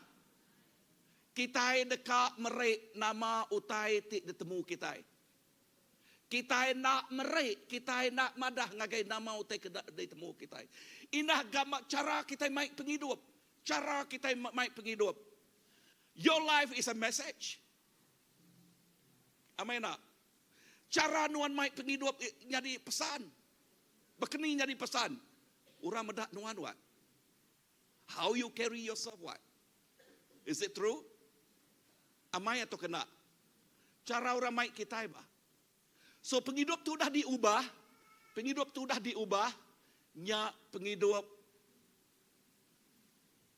Kita dekat merik nama utai tik ditemu kita. Kita nak merik, kita nak madah ngagai nama utai kena ditemu kita. Inah gamak cara kita maik penghidup. Cara kita maik penghidup. Your life is a message. Amin nak? Cara nuan maik penghidup jadi pesan. Bekeni jadi pesan. Orang medak nuan what? How you carry yourself what? Is it true? Amai atau kena? Cara orang maik kita ba. So penghidup tu dah diubah. Penghidup tu dah diubah. Nya penghidup.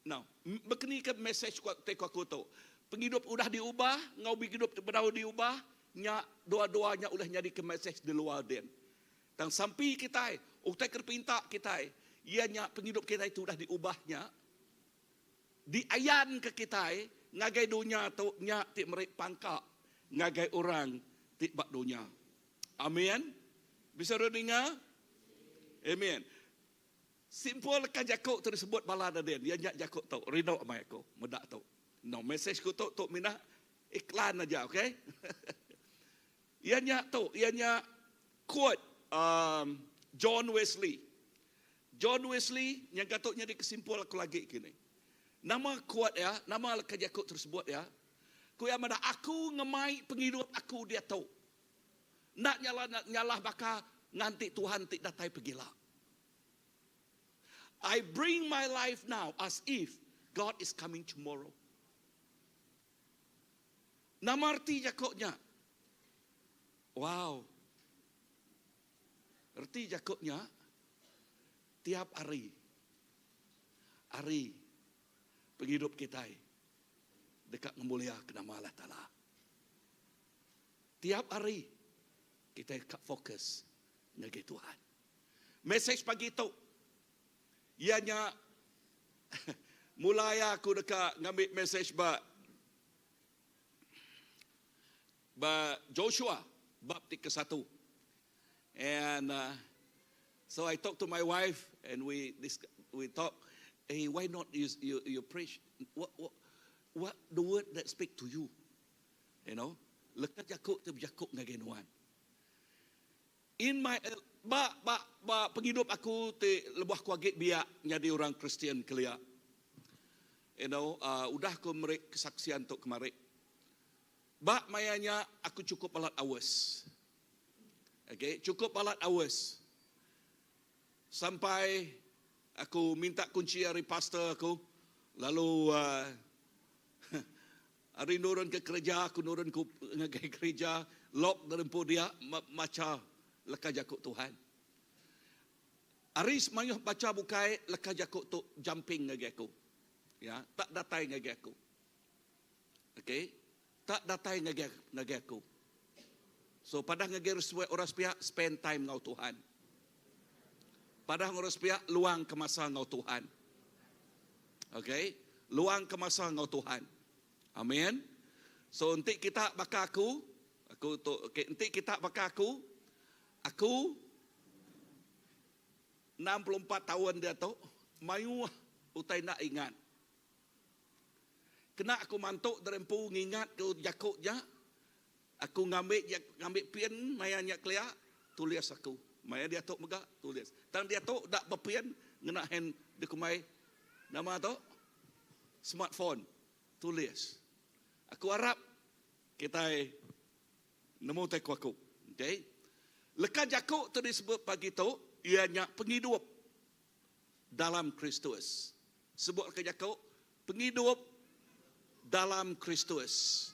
Now, bekeni ke message aku tu. Penghidup udah diubah, ngau penghidup berdau diubah. Nya dua-duanya ulah nyari ke message di luar den. Dan sampai kita, utai kerpinta kita, ianya penghidup kita itu dah diubahnya. Diayan ke kita, ngagai dunia tu nya tik merik pangkak, ngagai orang tik bak dunia. Amin. Bisa dengar? Amin. Simple kan jakok tersebut balada den. Dia nyak jakok tu, rindu amai aku, medak tu. No message ku tu minah iklan aja, okay? Ianya quote John Wesley. John Wesley yang katanya dikesimpul aku lagi kini. Nama quote ya, nama kejakut tersebut ya. Ku yang mana aku ngemai penghidup aku dia tahu. Nak nyalah baka nanti Tuhan tidak datai pergilah. I bring my life now as if God is coming tomorrow. Nama arti jakutnya. Wow. Erti jakutnya, tiap hari penghidup kita dekat memulia ke nama Allah Ta'ala. Tiap hari kita fokus dengan Tuhan. Mesej pagi tu, ianya mulai aku dekat ngambil mesej ba Joshua bab 31. And so I talked to my wife and we talk, hey, why not you preach what the word that speak to you, you know, lekat Yakub tu Yakub ngagenuan. In my penghidup aku te lebuh kuagit biak jadi orang Kristian kelia. You know, udah aku merik kesaksian untuk kemarin. Mayanya aku cukup alat awas. Okay, cukup alat awas. Sampai aku minta kunci dari pastor aku. Lalu hari nurun ke gereja, aku nurun ke gereja, lock dalam dia macam lekas jakut Tuhan. Hari semuanya baca bukai lekas jakut tu jumping ngagi aku. Ya, tak datai ngagi aku. Okay, tak datai ngagi aku. So pada ngagi orang pihak spend time ngau Tuhan. Pada orang pihak luang ke masa ngau Tuhan. Okay, luang ke masa ngau Tuhan. Amin. So nanti kita bakal aku tu okay, nanti kita bakal aku 64 tahun dia tu mayu utai nak ingat. Kena aku mantuk derempu ngingat ke Yakubnya. Aku ngambil pen mayanya kelia tulis aku. Maya dia tok megak tulis. Tang dia tok dak berpen ngena hand dekumai nama tu smartphone tulis. Aku harap kita nemu teko aku. Okay? Lekas Yakub tu disebut pagi tu ianya penghidup dalam Kristus. Sebut lekas Yakub penghidup dalam Kristus.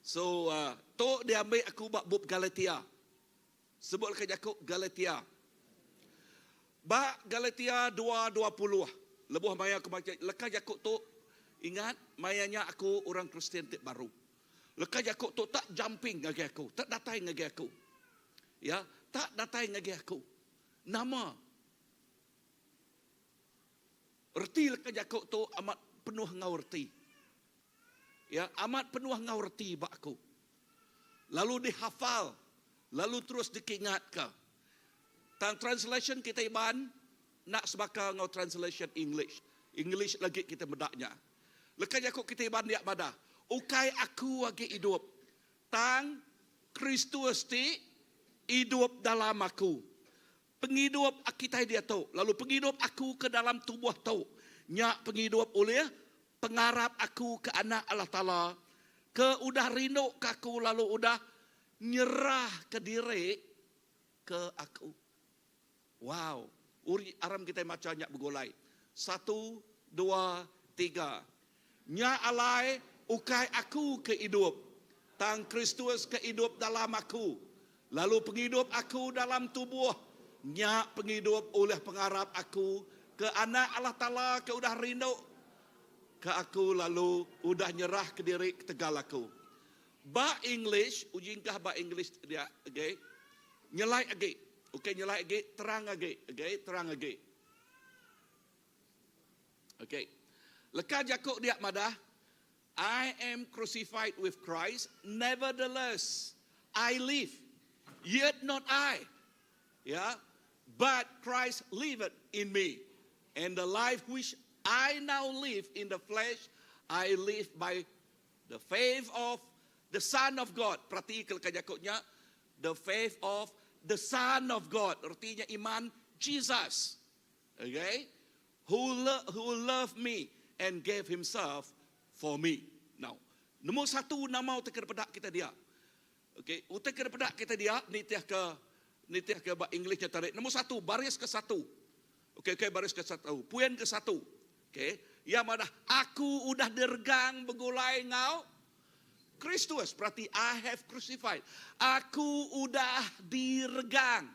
So tu dia ambil aku bab Galatia. Sebut lekas Yakub Galatia. Bab Galatia 2:20. Lebuh maya aku baca lekas Yakub tu ingat mayanya aku orang Kristian baru. Lekas Yakub tu tak jumping ngagi aku, tak datai ngagi aku. Ya, tak datai ngagi aku. Nama erti lekas Yakub tu amat penuh ngau erti. Ya, amat penuh ngau erti bak aku. Lalu dihafal, lalu terus dikingat ke. Tang translation kita iban nak sebaka ngau translation English. English lagi kita bedaknya. Lekas Yakub kita iban dia pada. Ukai aku lagi hidup. Tang Kristus ti hidup dalam aku. Penghidup kita dia tu. Lalu penghidup aku ke dalam tubuh tu. Nyak penghidup oleh pengarap aku ke anak Allah Ta'ala. Ke udah rindu ke aku lalu udah nyerah ke diri ke aku. Wow. Uri aram kita macam nyak bergolai. 1, 2, 3. Nyak alai ukai aku ke hidup. Tang Kristus ke hidup dalam aku. Lalu penghidup aku dalam tubuh. Nyak penghidup oleh pengarap aku ke anak Allah Ta'ala ke udah rindu ke aku lalu udah nyerah ke diri ke tegal aku. Ba English, ujingkah ba English dia, okay? Nyelai lagi. Okay, nyelai lagi, terang lagi. Okay, terang lagi. Okay. Lekas Yakub dia madah, I am crucified with Christ, nevertheless I live, yet not I. Yeah, but Christ liveth in me, and the life which I now live in the flesh, I live by the faith of the Son of God. Perhatikan Yakubnya, the faith of the Son of God. Artinya iman Jesus. Okay, who loved me and gave himself for me. Now, nombor 1 nama utek kepada kita dia. Okay, utek kepada kita dia nitiah ke bahasa Inggerisnya tarik. Nombor 1 baris ke 1. Okay, baris ke 1. Puan ke 1. Okay, ya madah aku udah dergang begulai ngau Kristus. Berarti I have crucified. Aku udah diregang.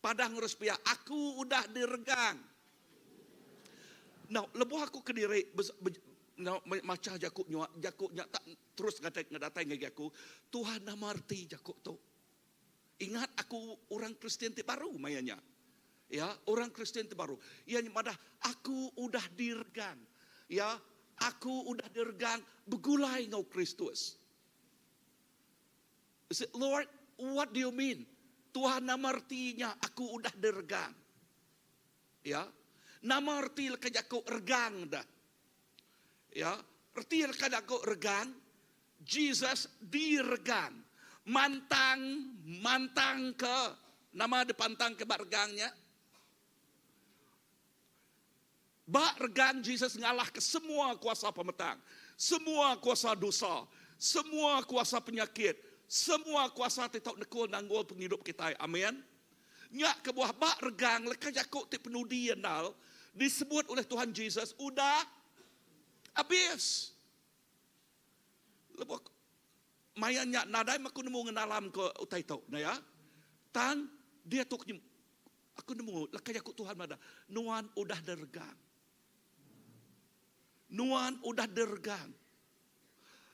Padang Ruspia, aku udah diregang. Now, lebuh aku ke diri, macam jakuknya tak terus ngadatai ngagi aku. Tuhan nama arti jakuk tu. Ingat aku orang Kristen baru mayanya. Ya, orang Kristen baru. Yang madah aku udah diregang. Ya, aku udah diregang begulai ngau Kristus. Lord, what do you mean? Tuhan nama artinya aku udah diregang. Ya, nama arti lekaj aku regang dah. Ya, arti lekaj aku regang, Jesus diregang. Mantang ke, nama dipantang ke bak regangnya. Bak regang Jesus ngalah ke semua kuasa pemetang, semua kuasa dosa, semua kuasa penyakit, semua kuasa tidak nekul nanggul penghidup kita. Amin. Nyak ke buah bak regang lekaj aku ti penuh dienal disebut oleh Tuhan Jesus udah habis. Lepas mayanya nadai aku nemu ngenalam ke utai tau na ya. Tang dia tok aku nemu lekaj aku Tuhan mada nuan udah dergang. Nuan udah dergang.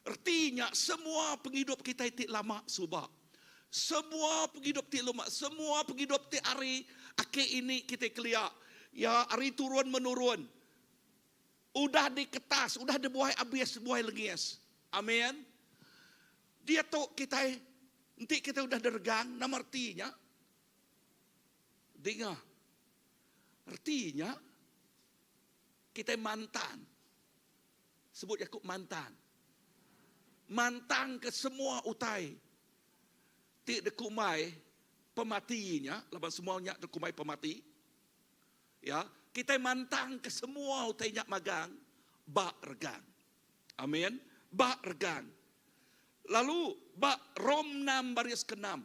Artinya semua penghidup kita itu lama subak. Semua penghidup ti lama, semua penghidup ti hari ake ini kita kelia. Ya hari turun menurun. Udah diketas, udah dibuai abis, buai lengias. Amin. Dia tu kita, nanti kita udah dergang, nama artinya. Dengar. Artinya, kita mantan. Sebut Yakub mantan. Mantan ke semua utai. Tik dekumai pematinya, lepas semuanya dekumai pemati. Ya, kita mantan ke semua utainya magang, bak regang. Amin. Bak regang. Lalu bak Rom 6 baris ke-6.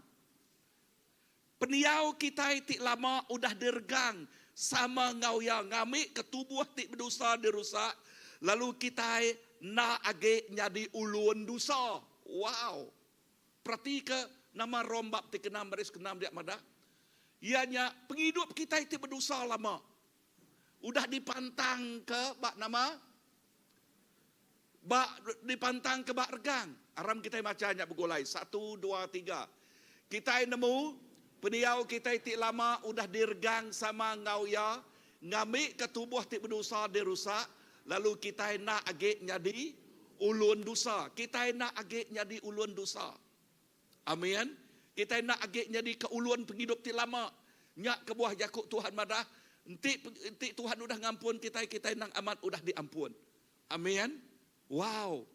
Peniau kita tik lama udah diregang sama ngau yang ngamik ketubuh tik berdosa dirusak. Lalu kita na age nyadi ulun dosa. Wow. Perhati ke nama Rom bab tik ke-6 baris ke-6 dia mada. Ianya penghidup kita itu berdosa lama. Udah dipantang ke bak nama bak dipantang ke bak regang. Aram kita macamnya begulai 1, 2, 3. Kita nemu peniau kita itu lama udah diregang sama ngau ya ngamik ketubuh tik berdosa dirusak. Lalu kita nak agak nyadi ulun dosa. Kita nak agak nyadi ulun dosa. Amin. Kita nak agak nyadi ke ulun penghidup ti lama. Nyak ke buah jakuk Tuhan madah. Nanti Tuhan udah ngampun kita nak amat udah diampun. Amin. Wow.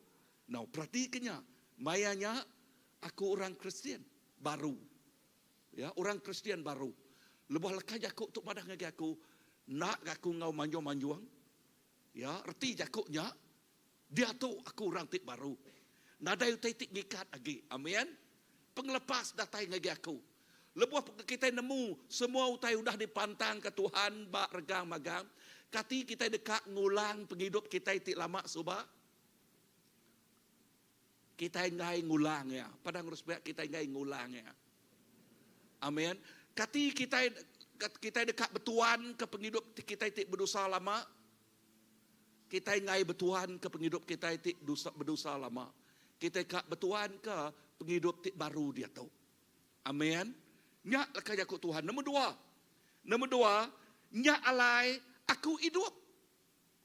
Now perhatikannya. Mayanya aku orang Kristen baru. Ya, orang Kristen baru. Lebih lekah jakuk tu madah ngagi aku. Nak aku ngau manjuang-manjuang. Ya, erti jakuknya, dia tu aku orang tik baru. Nada utai tik ngikat lagi. Amin. Penglepas datai ngagi aku. Lebuh kita nemu semua utai udah dipantang ke Tuhan, bak regang magang. Kati kita dekat ngulang penghidup kita tik lama subak. Kita ngai ngulang ya. Padang Ruspia kita ngai ngulang ya. Amin. Kati kita dekat betuan ke penghidup kita tik berdosa lama. Kita ngai betuan ke penghidup kita itu berdosa lama. Kita kak betuan ke penghidup baru dia tahu. Amin. Nyak lekaj aku Tuhan. Nombor dua, nyak alai aku hidup.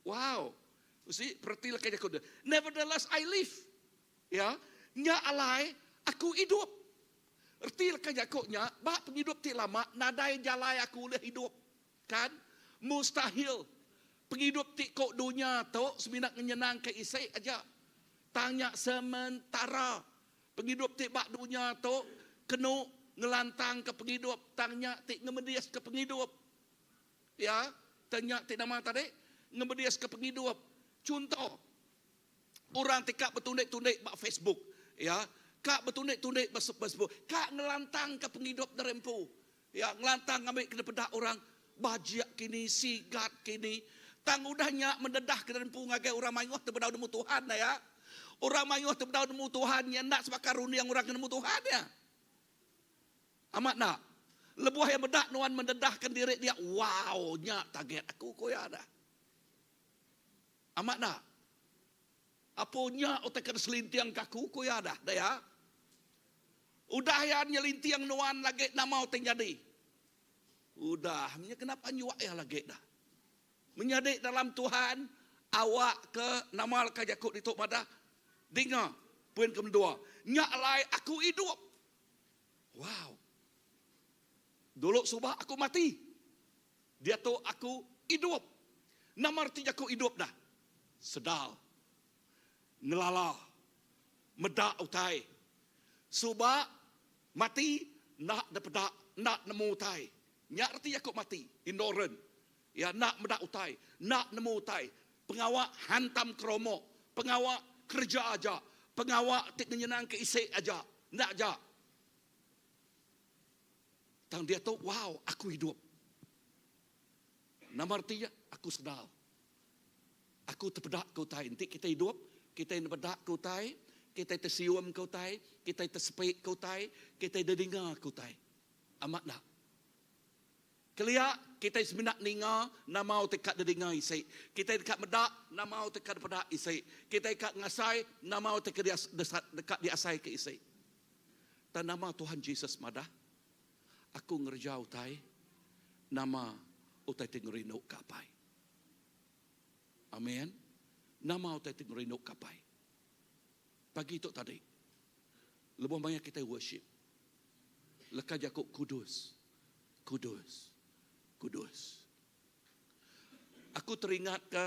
Wow. See, perhati lekaj aku. Nevertheless I live. Ya, nyak alai aku hidup. Erti lekaj aku nyak, bak penghidup ti lama, nadai jalai aku boleh hidup. Kan? Mustahil. Penghidup ti kok dunia tu seminak menyenang ke isai aja. Tanya sementara. Penghidup ti bak dunia tu kena ngelantang ke penghidup. Tanya ti ngemedias ke penghidup. Ya, tanya ti nama tadi ngemedias ke penghidup. Contoh. Orang ti kak bertunik-tunik bak Facebook. Ya, kak bertunik-tunik bak Facebook. Kak ngelantang ke penghidup derempu. Ya, ngelantang ambil kena pedak orang bajiak kini, sigat kini. Tang udahnya mendedah ke dalam pungagai orang mayuh terbedau nemu Tuhan ya. Orang mayuh terbedau nemu Tuhan yang nak sebab karunia yang orang nemu Tuhan ya. Amat nak. Lebuh yang bedak nuan mendedahkan diri dia. Wow, nya target aku koya dah. Amat dah. Apunya otak selintiang kaku koya dah. Daya. Udah ya nyelintiang nuan lagi nama otak jadi. Udah, kenapa nyuak ya lagi dah. Menyadik dalam Tuhan, awak ke nama kajakut itu pada. Dengar, poin kedua. Nyak lai aku hidup. Wow. Dulu subah aku mati. Dia tahu aku hidup. Nama artinya aku hidup dah. Sedal. Ngelala. Medak utai. Subah mati. Nak dapat nak nemu utai. Nyak artinya aku mati. Ignorant. Ya, nak medak utai. Nak nemu utai. Pengawak hantam kromo. Pengawak kerja aja. Pengawak tik menyenang ke isi aja. Nak aja. Tang dia tahu, wow, aku hidup. Nama artinya, aku sedal. Aku terpedak kau tai. Nanti kita hidup, kita terpedak kau tai, kita tersium kau tai, kita tersepik kau tai, kita dengar kau tai. Amat nak. Keliak, kita seminat ninga, nama au tekat dengar isi. Kita dekat medak, nama au tekat pedak isi. Kita dekat ngasai, nama au tekat dekat diasai ke isi. Dan nama Tuhan Yesus madah. Aku ngerja utai, nama utai tingerinuk kapai. Amin. Nama utai tingerinuk kapai. Pagi itu tadi, lebih banyak kita worship. Lekah jakuk kudus, kudus, kudus. Aku teringat ke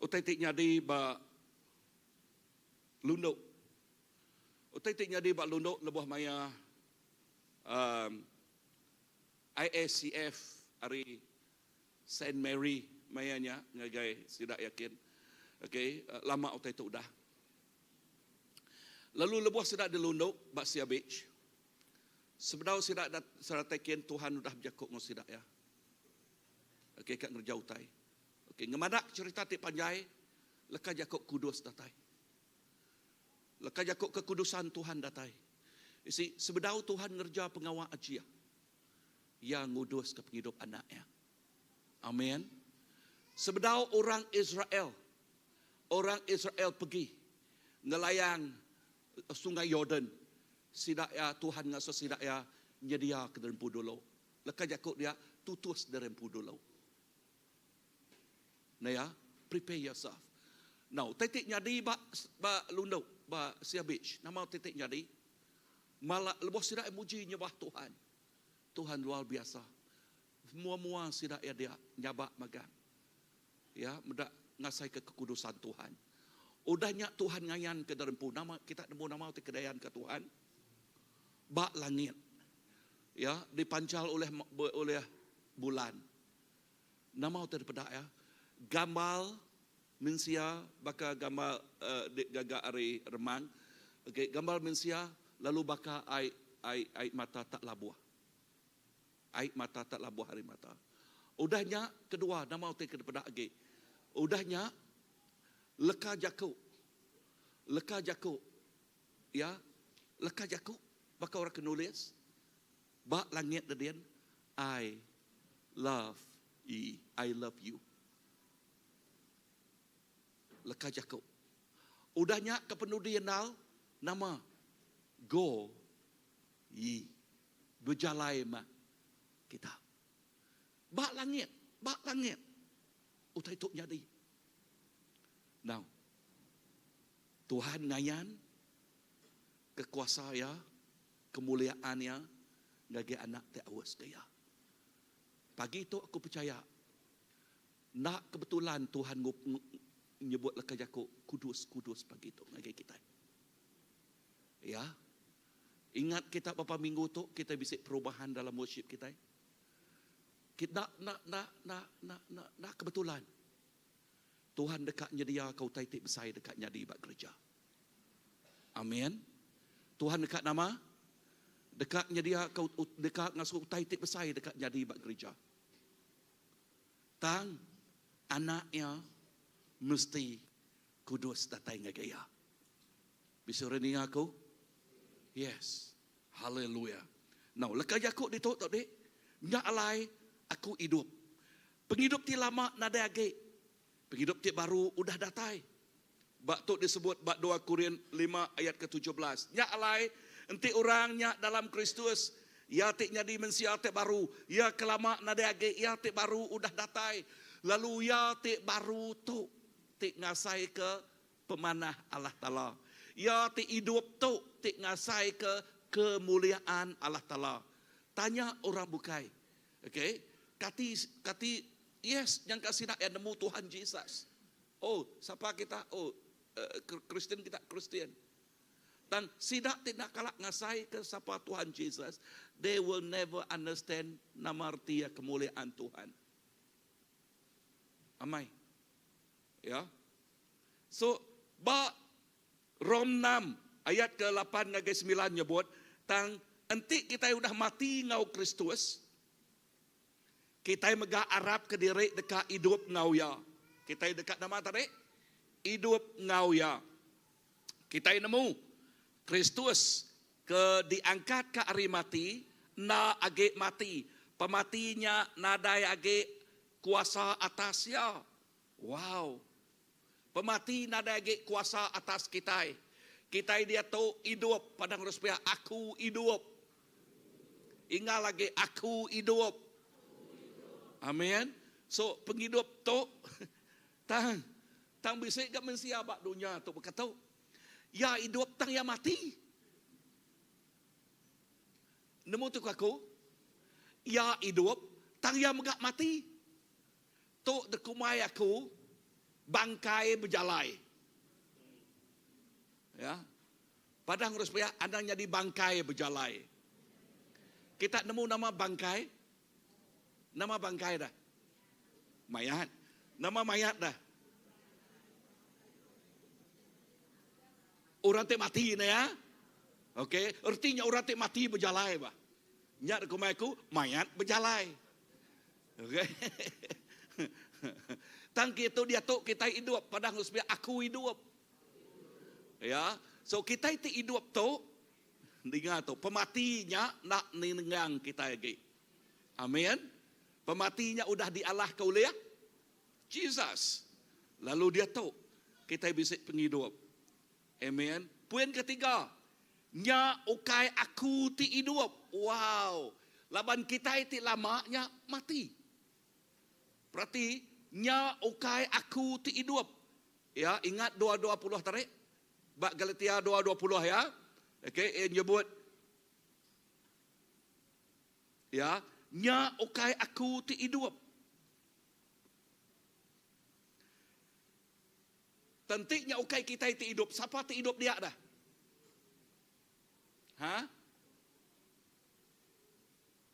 utai tik nyadi ba lunduk. Utai tik nyadi ba lunduk lebih maya ISCF hari Saint Mary mayanya ngagai tidak yakin. Okay, lama utai itu dah. Lalu lebuh sudah dilunduk bak Sia Beach. Sebedau sudah seratakin Tuhan sudah berjakuk ngau sidak ya. Okay, kat ngerja utai. Okay, ngemadak cerita ti panjai lekah jakuk kudus datai. Lekah jakuk kekudusan Tuhan datai. Isi sebedau Tuhan ngerja pengawal ajiah yang ngudus ke penghidup anaknya. Amin. Sebedau orang Israel pergi ngelayang sungai Yordan. Sidak ya Tuhan ngasuh sidak ya nyedia ke dalam dulu. Lekah jakuk dia tutus dalam dulu. Nah ya, prepare yourself. Now, titik nyadi ba lunduk ba Sia Beach. Nama titik nyadi. Malah lepas sidak muji nyembah Tuhan. Tuhan luar biasa. Semua sidak ya dia nyabak magang. Ya, mendak ngasai ke kekudusan Tuhan. Udahnya Tuhan ngayan ke dalam nama kita nemu nama ti kedayan ke Tuhan. Bak langit. Ya, dipancal oleh bulan. Nama daripada ya. Gambar mensia baka gambar gagak ari remang. Okey, gambar mensia lalu baka air mata tak labuh. Air mata tak labuh hari mata. Udahnya kedua nama utai kepada lagi. Udahnya lekah jakuk. Lekah jakuk. Ya, lekah jakuk. Baka orang kenulis. Bak langit dadian. I love you. I love you. Lekah jakuk. Udahnya kepenudian nama go yi berjalai ma kita. Bak langit. Utai tuk jadi. Now, Tuhan ngayan kekuasaan ya, kemuliaannya ngagi anak te awas dia. Pagi itu aku percaya nak kebetulan Tuhan nyebut lekah jakuk kudus pagi itu ngagi kita. Ya. Ingat kita beberapa minggu tu kita bisik perubahan dalam worship kita. Kita nak kebetulan. Tuhan dekatnya dia kau taitik besar dekatnya di bak gereja. Amin. Tuhan dekat nama. Dekatnya dia kau dekat ngasuh taitik besar dekatnya di bak gereja. Tang anaknya mesti kudus datai ngagaya. Bisa rening aku? Yes. Haleluya. Now, laka Yakub ditok tak dek? Nya alai aku hidup. Penghidup ti lama nada age. Penghidup ti baru udah datai. Bak tu disebut bak 2 Korin 5 ayat ke-17. Nya alai enti orangnya dalam Kristus. Ya ti jadi mensia ti baru. Ya kelama nada age. Ya ti baru udah datai. Lalu ya ti baru tu ti ngasai ke pemanah Allah Ta'ala. Ya ti hidup tu ti ngasai ke kemuliaan Allah Ta'ala. Tanya orang bukai. Okay. Kati yes, yang kasih nak yang nemu Tuhan Yesus. Oh, siapa kita? Oh, Kristen kita Kristen. Dan sidak tidak kalak ngasai ke siapa Tuhan Yesus, they will never understand nama arti kemuliaan Tuhan. Amai. Ya. So, Rom 6 ayat ke-8 dan ke-9 nyebut tang enti kita udah mati ngau Kristus. Kita megah Arab ke diri dekat hidup ngau ya. Kita dekat nama tadi hidup ngau ya. Kita nemu Kristus ke diangkat ke hari mati na age mati. Pematinya nadai age kuasa atasnya. Wow. Pemati nadai age kuasa atas kita. Kita dia tu hidup padang ruspiah aku hidup. Ingat lagi aku hidup. Amin. So penghidup tu tang bisa gak mensia bak dunia tu berkata ya hidup tang ya mati. Nemu tu aku ya hidup tang ya megak mati. Tu dekumai aku bangkai berjalai. Ya. Padang ruspiah andang jadi bangkai berjalai. Kita nemu nama bangkai. Nama bangkai dah. Mayat. Nama mayat dah. Orang te mati ni ya. Okey, artinya orang te mati berjalai bah. Nyak kumaiku mayat berjalai. Okey. Tangki itu dia tu kita hidup padang ruspiah aku hidup. Ya. So kita itu hidup tu dengar tu pematinya nak ningang kita lagi. Amin. Pematinya udah dialah kau lihat Jesus. Lalu dia tahu kita bisa penghidup. Amen. Poin ketiga, nya ukai aku ti hidup. Wow. Laban kita itu lamanya mati. Berarti nya ukai aku ti hidup. Ya, ingat 2:20 tarik. Bak Galatia 2:20 ya. Okey, nyebut ya, nya ukai aku ti hidup. Tentunya ukai kita ti hidup. Siapa ti hidup dia dah? Ha?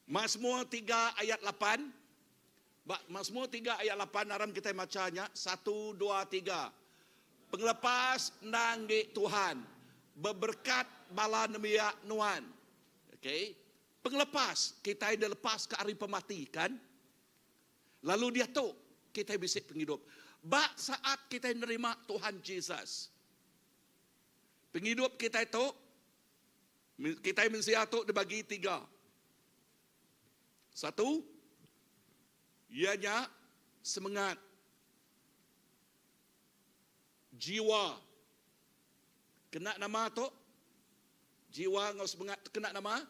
Mazmur 3 ayat 8. Mazmur 3 ayat 8 aram kita bacanya 1 2 3. Penglepas nangge Tuhan, berberkat bala nemia nuan. Okey. Penglepas, kita dah lepas ke hari pemati kan. Lalu dia tahu kita bisa penghidup. Bak saat kita menerima Tuhan Yesus. Penghidup kita itu, kita mensia tu dibagi 3. 1, ianya semangat. Jiwa. Kena nama tu? Jiwa ngau semangat kena nama?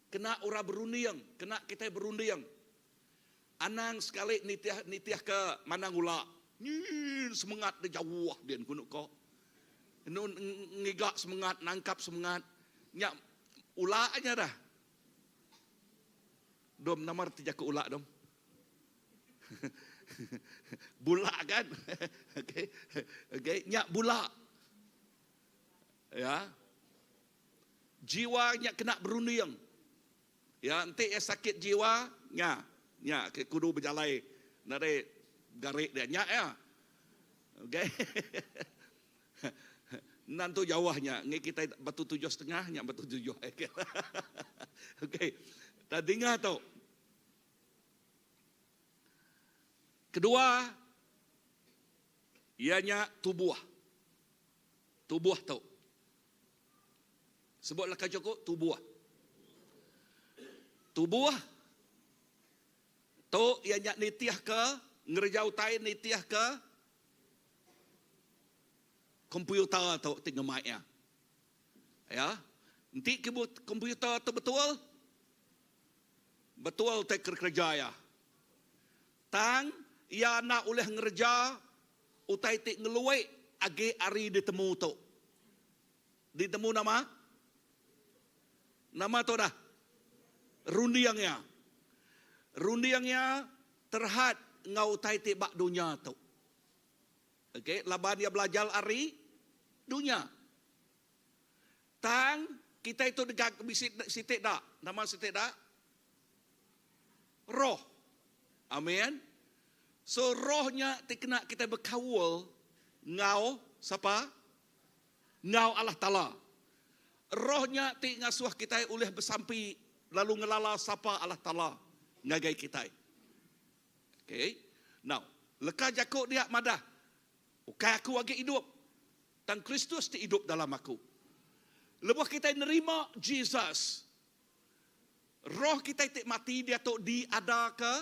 Kena orang berunding, kena kita berunding. Anang sekali nitiah ke Manangula. Semangat dia jauh dia kunuk kau. Ngigak semangat, nangkap semangat. Nyak ula aja dah. Dom namar tija ke ula dom. Bula kan? Okey. Okey, nyak bula. Ya. Jiwanya kena berunding. Ya, nanti sakit jiwa, nya kudu berjalai nare garik dia nya ya. Okey. Nanti jawahnya, ngi kita batu 7,5 nya batu 7. Okey. Tak dengar tu. Kedua, ianya tubuh. Tubuh tu. Sebutlah kau cukup tubuh. tubuh tu ia nyak nitiah ke ngerjau tai nitiah ke komputer tu tinggal mai ya nanti komputer tu betul tak kerja ya tang ia nak oleh ngerja utai tik ngeluai age ari ditemu tu ditemu nama tu dah rundiangnya terhad ngau tai tik bak dunia tu okey laban dia belajar ari dunia tang kita itu dekat sitik dak nama sitik dak roh amin so rohnya kena kita berkawal ngau siapa ngau Allah Taala rohnya ti ngasuh kita oleh bersampi lalu ngelala siapa Allah Taala ngagai kita okey now leka jakuk dia madah ukai aku lagi hidup dan Kristus ti hidup dalam aku lepas kita nerima Jesus roh kita ti mati dia tu diada ke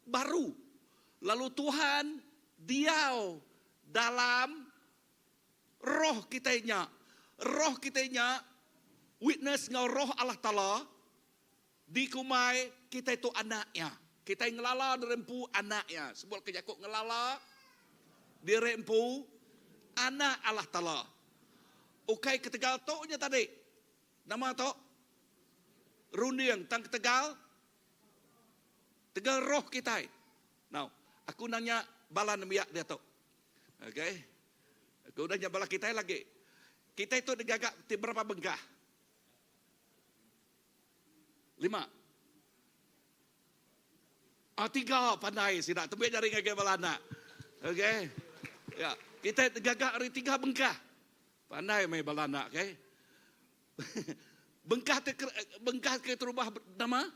baru lalu Tuhan diau dalam roh kitanya witness ngau roh Allah Taala di kumai kita itu anaknya kita ngelala dirempu anaknya sebab kejakuk ngelala dirempu anak Allah Taala ukai ketegal tu nya tadi nama tu rundiang tang tegal roh kita now aku nanya bala nemiak dia tu okey aku nanya bala kita lagi kita itu digagak berapa bengkah 5 3 pandai sidak tebik jari ngagai bala anak okey ya kita digagak hari 3 bengkah pandai mai bala anak okey bengkah ke terubah nama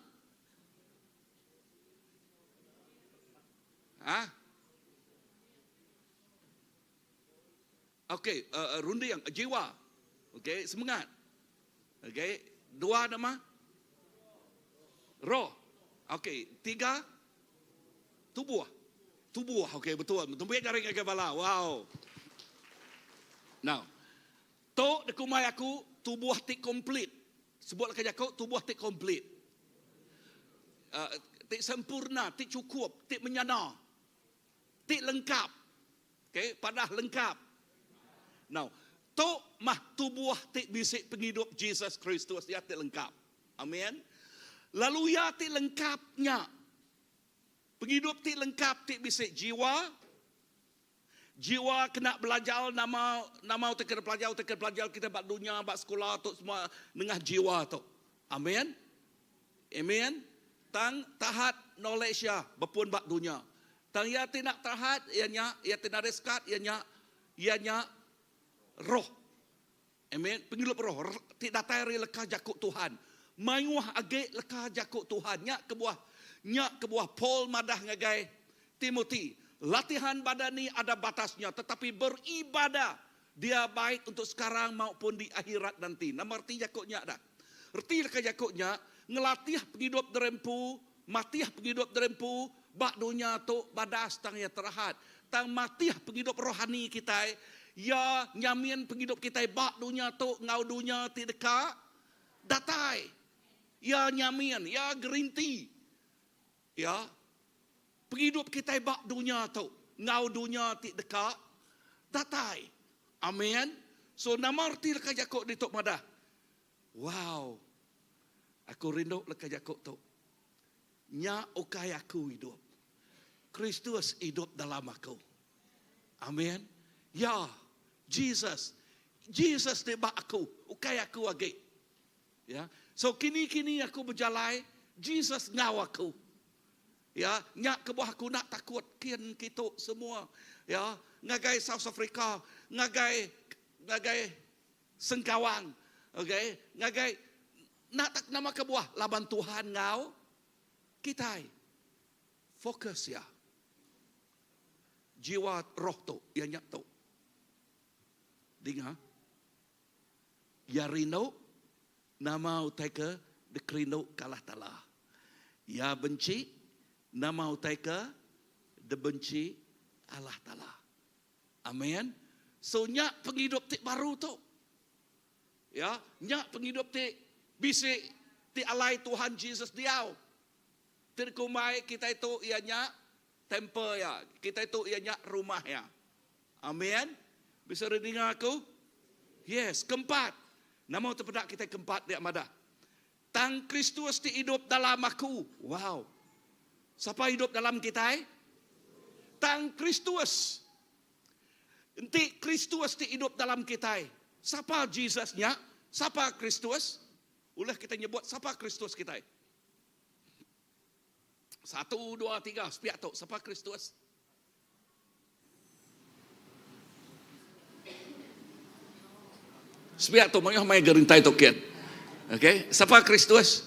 okey rundi yang jiwa okey semangat okey 2 nama roh okey 3 tubuh okey betul tumbuk jari ke bala wow now tu dekumai aku tubuh tik komplit sebut kerja kau tubuh tik komplit tik sempurna tik cukup tik menyana tik lengkap okey padah lengkap now tu mah tubuh tik bisik penghidup Jesus Kristus dia tik lengkap amin lalu ya tik lengkapnya penghidup tik lengkap tik bisik jiwa kena belajar nama kita belajar kita bak dunia bak sekolah tu semua dengan jiwa tu amin tang tahat knowledge ya bepun bak dunia tang ya tidak tahat ianya ya tidak reskat ianya roh amin penghidup roh tidak datari lekah jakuk Tuhan mayuah age lekah jakuk Tuhan nyak kebuah Paul madah ngagai Timothy latihan badani ada batasnya tetapi beribadah dia baik untuk sekarang maupun di akhirat nanti. Nama arti jakuknya ada. Arti jakuknya ngelatih penghidup derempu, matih penghidup derempu, bak dunia tu badas tang ya terahat. Tang matih penghidup rohani kita ya nyamin penghidup kita bak dunia tu ngau dunia ti dekat datai. Ya nyamin, ya gerinti. Ya penghidup kita bak dunia tu ngau dunia ti dekat datai. Amin. So nama arti leka jakuk di tok madah. Wow. Aku rindu leka jakuk tu. Nya ukai aku hidup. Kristus hidup dalam aku. Amin. Ya, Jesus di bak aku, ukai aku lagi. Ya. So kini aku berjalan, Jesus ngau aku. Ya, nyak ke bawah aku nak takut kian kita semua. Ya, ngagai South Africa, ngagai Sengkawang, okay? Ngagai nak tak nama ke bawah laban Tuhan ngau kita fokus ya. Jiwa roh tu yang nyak tu. Dengar. Ya rino nama utai ke dekrino kalah tala. Ya benci nama utai ke debenci Allah Ta'ala. Amin. So nyak penghidup ti baru tu. Ya, nyak penghidup ti bisi ti alai Tuhan Jesus diau. Terkumai kita itu ianya temple ya. Kita itu ianya rumah ya. Amin. Bisa dengar aku? Yes, keempat. Nama terpedak kita keempat dia madah. Tang Kristus ti hidup dalam aku. Wow. Siapa hidup dalam kita? Tang Kristus. Enti Kristus ti hidup dalam kita. Siapa Jesusnya? Siapa Kristus? Ulah kita nyebut siapa Kristus kita. 1, 2, 3. Sepiak tu. Siapa Kristus? Sepiak tu. Mungkin mai gerintai tu kian. Okay. Siapa Kristus?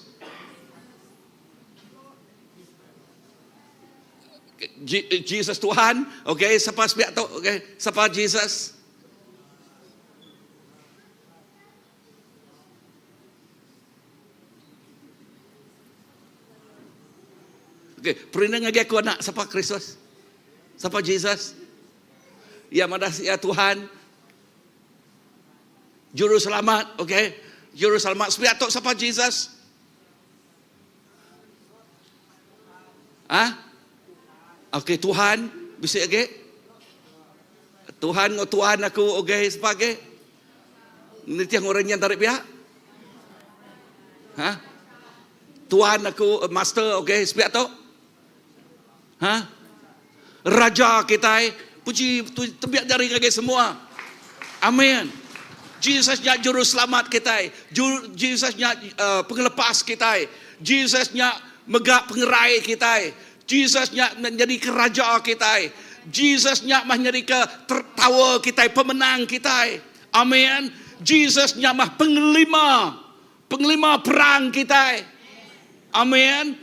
Jesus Tuhan. Okay. Siapa sepiak tu? Okay. Siapa Jesus? Okay. Perindah lagi aku anak. Siapa Kristus? Siapa Jesus? Ya madah ya Tuhan. Juru selamat. Okay. Juru selamat. Sepiak tu siapa Jesus? Okey, Tuhan, bisa lagi? Tuhan aku, okey, sebagai nanti yang orang yang tarik pihak? Tuhan aku, master, okey, sepiak tu? Raja kita, puji, tembiak jari lagi semua. Amin. Jesusnya juru selamat kita. Jesusnya pengelepas kita. Jesusnya megak pengerai kita. Jesusnya menjadi kerajaan kita. Jesusnya menjadi tertawa kita, pemenang kita. Amin. Jesusnya mah penglima perang kita. Amin.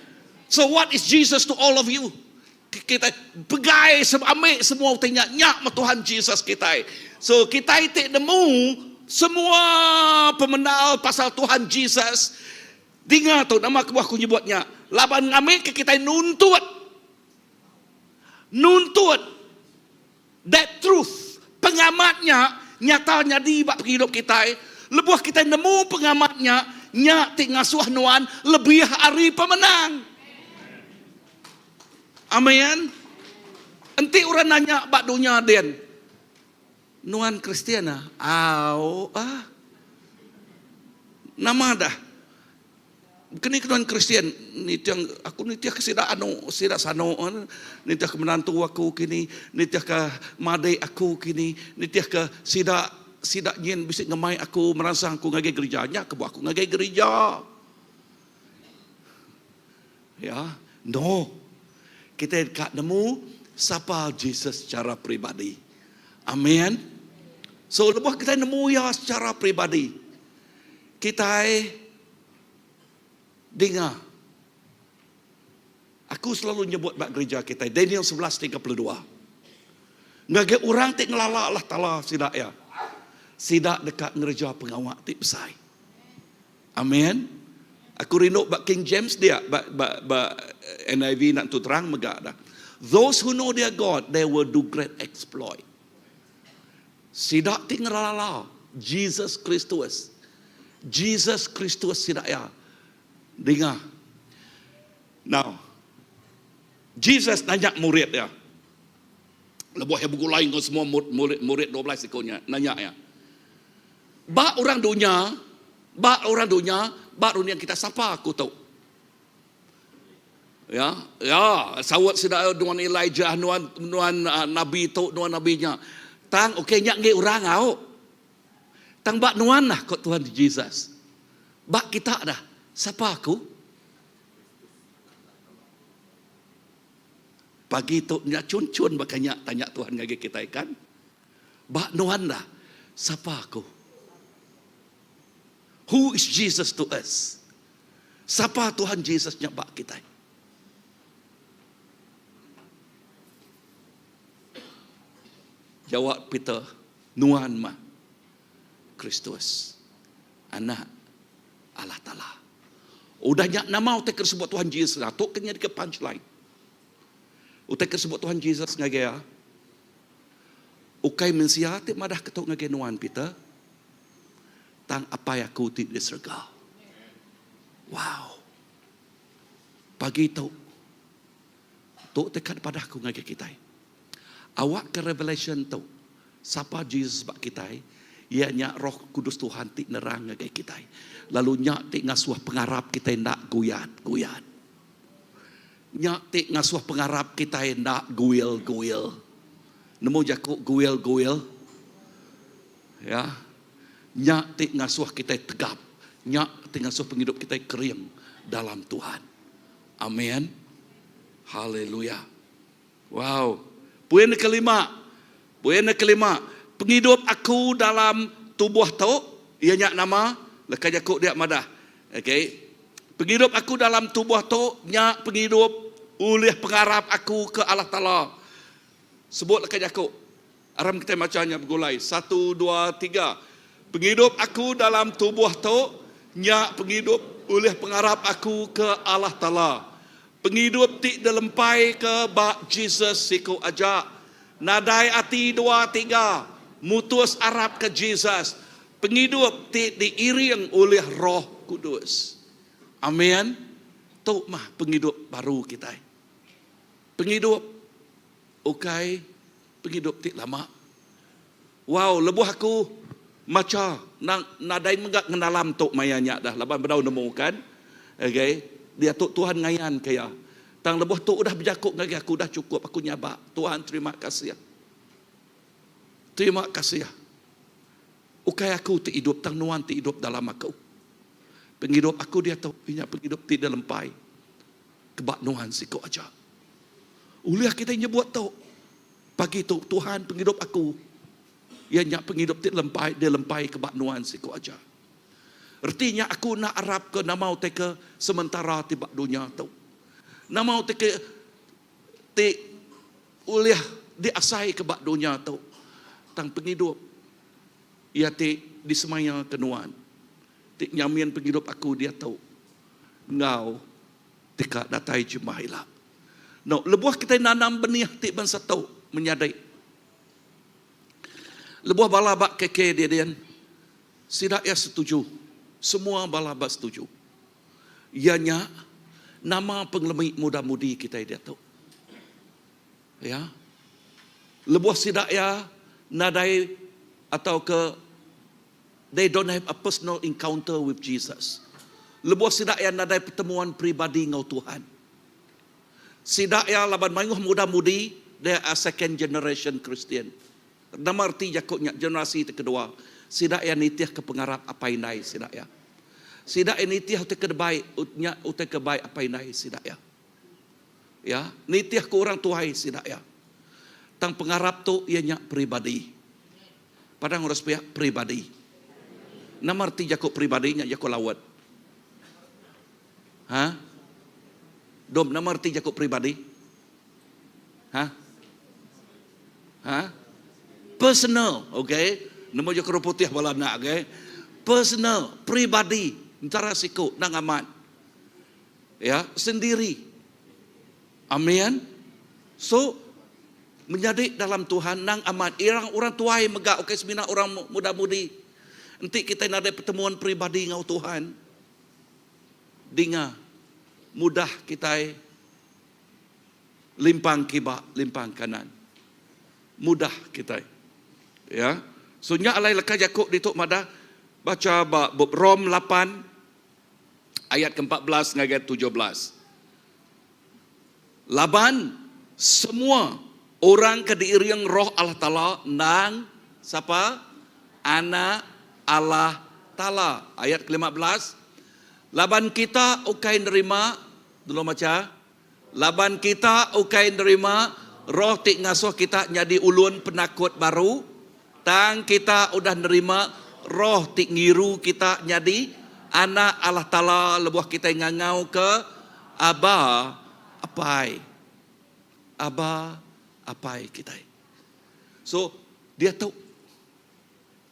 So what is Jesus to all of you? Kita pegai ambil semua tanya nyak Tuhan Jesus kita. So kita itu nemu semua pemenal pasal Tuhan Jesus. Dengar tu nama aku nyebutnya. Laban ambil kita nuntut that truth, pengamatnya nyatanya di bab hidup kita. Lebuh kita nemu pengamatnya nyak ti ngasuh nuan lebih hari pemenang. Amin. Enti orang nanya bab dunia den. Nuan Kristiana. Nama dah. Kini kenuan Kristian, nitiang aku nitiah kesida sida sano, nitiah ke menantu aku kini, nitiah ke madai aku kini, nitiah ke sida nyen bisik ngemai aku merasa aku ngagai gerejanya, kebuah aku ngagai gereja. Ya, no. Kita dekat nemu siapa Jesus secara pribadi. Amin. So lepas kita nemu ya secara pribadi. Kita dengar. Aku selalu nyebut bak gereja kita Daniel 11:32. Ngagai orang tik ngelala Allah Taala sidak ya. Sidak dekat gereja pengawak tik besai. Amin. Aku rindu bak King James dia bak NIV nak tu terang megak dah. Those who know their God, they will do great exploit. Sidak tik ngelala Jesus Kristus. Jesus Kristus sidak ya. Dengar. Now, Jesus nanya murid dia. Lebuh yang buku lain kau semua murid 12 ikonnya nanya ya. Bak orang dunia kita siapa aku tahu. Ya, sawat sudah nuan Elijah, nuan nabi tu, nuan nabinya. Tang okey nyak ngai orang au. Tang bak nuan lah kau Tuhan Jesus. Bak kita dah. Siapa aku? Pagi tu nyak cun bakanya tanya Tuhan ngage kita kan. Bak nuan dah. Siapa aku? Who is Jesus to us? Siapa Tuhan Jesus nyak bak kita? Jawab Peter, nuan mah Kristus, anak Allah Ta'ala. Udah nyak nama utek sebut Tuhan Yesus. Tok kenya ke punchline. Utek sebut Tuhan Yesus ngagaya. Ukai mensia ti madah ketok ngagenuan Peter. Tang apa aku ti di surga. Wow. Pagi tu. Tok tekan padaku ngage kita. Awak ke revelation tu. Siapa Jesus bak kita. Ianya Roh Kudus Tuhan ti nerang ngage kita. Lalu nyak ti ngasuh pengarap kita nak guyat. Nyak ti ngasuh pengarap kita nak guil. Nemu jakuk guil. Ya. Nyak ti ngasuh kita tegap. Nyak ti ngasuh penghidup kita kering dalam Tuhan. Amin. Haleluya. Wow. Poin kelima. Penghidup aku dalam tubuh tu, ianya nama, lekas jakuk dia madah. Okay. Penghidup aku dalam tubuh tu, nyak penghidup oleh pengarap aku ke Allah Ta'ala. Sebut lekas jakuk. Aram kita macamnya bergulai. 1, 2, 3. Penghidup aku dalam tubuh tu, nyak penghidup oleh pengarap aku ke Allah Ta'ala. Penghidup ti delempai ke bak Jesus siku ajak. Nadai ati 2, 3. Mutus Arab ke Jesus. Penghidup ti diiring oleh Roh Kudus. Amin. Tu mah penghidup baru kita. Penghidup. Okay. Penghidup ti lama. Wow, lebuh aku macam nadai menggak ngenalam tok mayanya dah. Laban berdau nemu kan. Okay. Dia tok Tuhan ngayan kaya. Tang lebuh tok udah berjakuk ngagi aku dah cukup aku nyabak. Tuhan terima kasih. Terima kasih. Ukai aku ti hidup tang nuan ti hidup dalam aku. Penghidup aku dia tahu punya penghidup ti dalam pai. Kebak nuan siku aja. Uliah kita nyebut tahu. Pagi tu Tuhan penghidup aku. Ianya penghidup ti lempai kebak nuan siku aja. Artinya aku nak arab ke nama uteke sementara tibak dunia tu. Nama uteke ti uliah diasai kebak dunia tu. Tang penghidup. Ia ti disemaya kenuan. Ti nyamian penghidup aku dia tahu. Ngau tika datai jemaah hilap. No, lebuah kita nanam benih ti bangsa tahu menyadai. Lebuah balabak keke dia. Sidak ya setuju. Semua balabak setuju. Ianya nama penglemik muda-mudi kita dia tahu. Ya. Lebuah sidak ya nadai atau ke they don't have a personal encounter with Jesus. Lebuah sidak ya nadai pertemuan pribadi ngau Tuhan. Sidak ya laban manguh muda-mudi they are second generation Christian. Nama arti jakutnya generasi kedua. Sidak ya nitiah ke pengarap apa inai sidak ya. Sidak ya nitiah utek kebaik utnya utek kebaik apa inai sidak ya. Ya, nitiah ke orang tuai sidak ya. Tang pengarap tu ianya pribadi. Padang urus pihak pribadi. Nama arti jakuk pribadinya jakuk lawat. Ha? Dom nama arti jakuk pribadi? Ha? Ha? Personal, okay? Nama jakuk putih bala nak, okay? Personal, pribadi, antara siku nang aman. Ya, sendiri. Amin. So menjadi dalam Tuhan nang aman. Orang tuai megak okay semina orang muda-mudi. Nanti kita ada pertemuan pribadi ngau Tuhan. Dinga mudah kita limpang kibak, limpang kanan. Mudah kita. Ya. So nya alai leka jakuk dituk madah baca Rom 8 ayat ke-14 ngaget 17. Laban semua orang kediiriang roh Allah Ta'ala nang siapa? Anak Allah Ta'ala. Ayat ke-15. Laban kita ukai nerima. Dulu macam. Laban kita ukai nerima. Roh tik ngasuh kita jadi ulun penakut baru. Tang kita udah nerima. Roh tik ngiru kita jadi anak Allah Ta'ala. Lebuah kita ngangau ke Aba apai. Aba apai kita. So dia tahu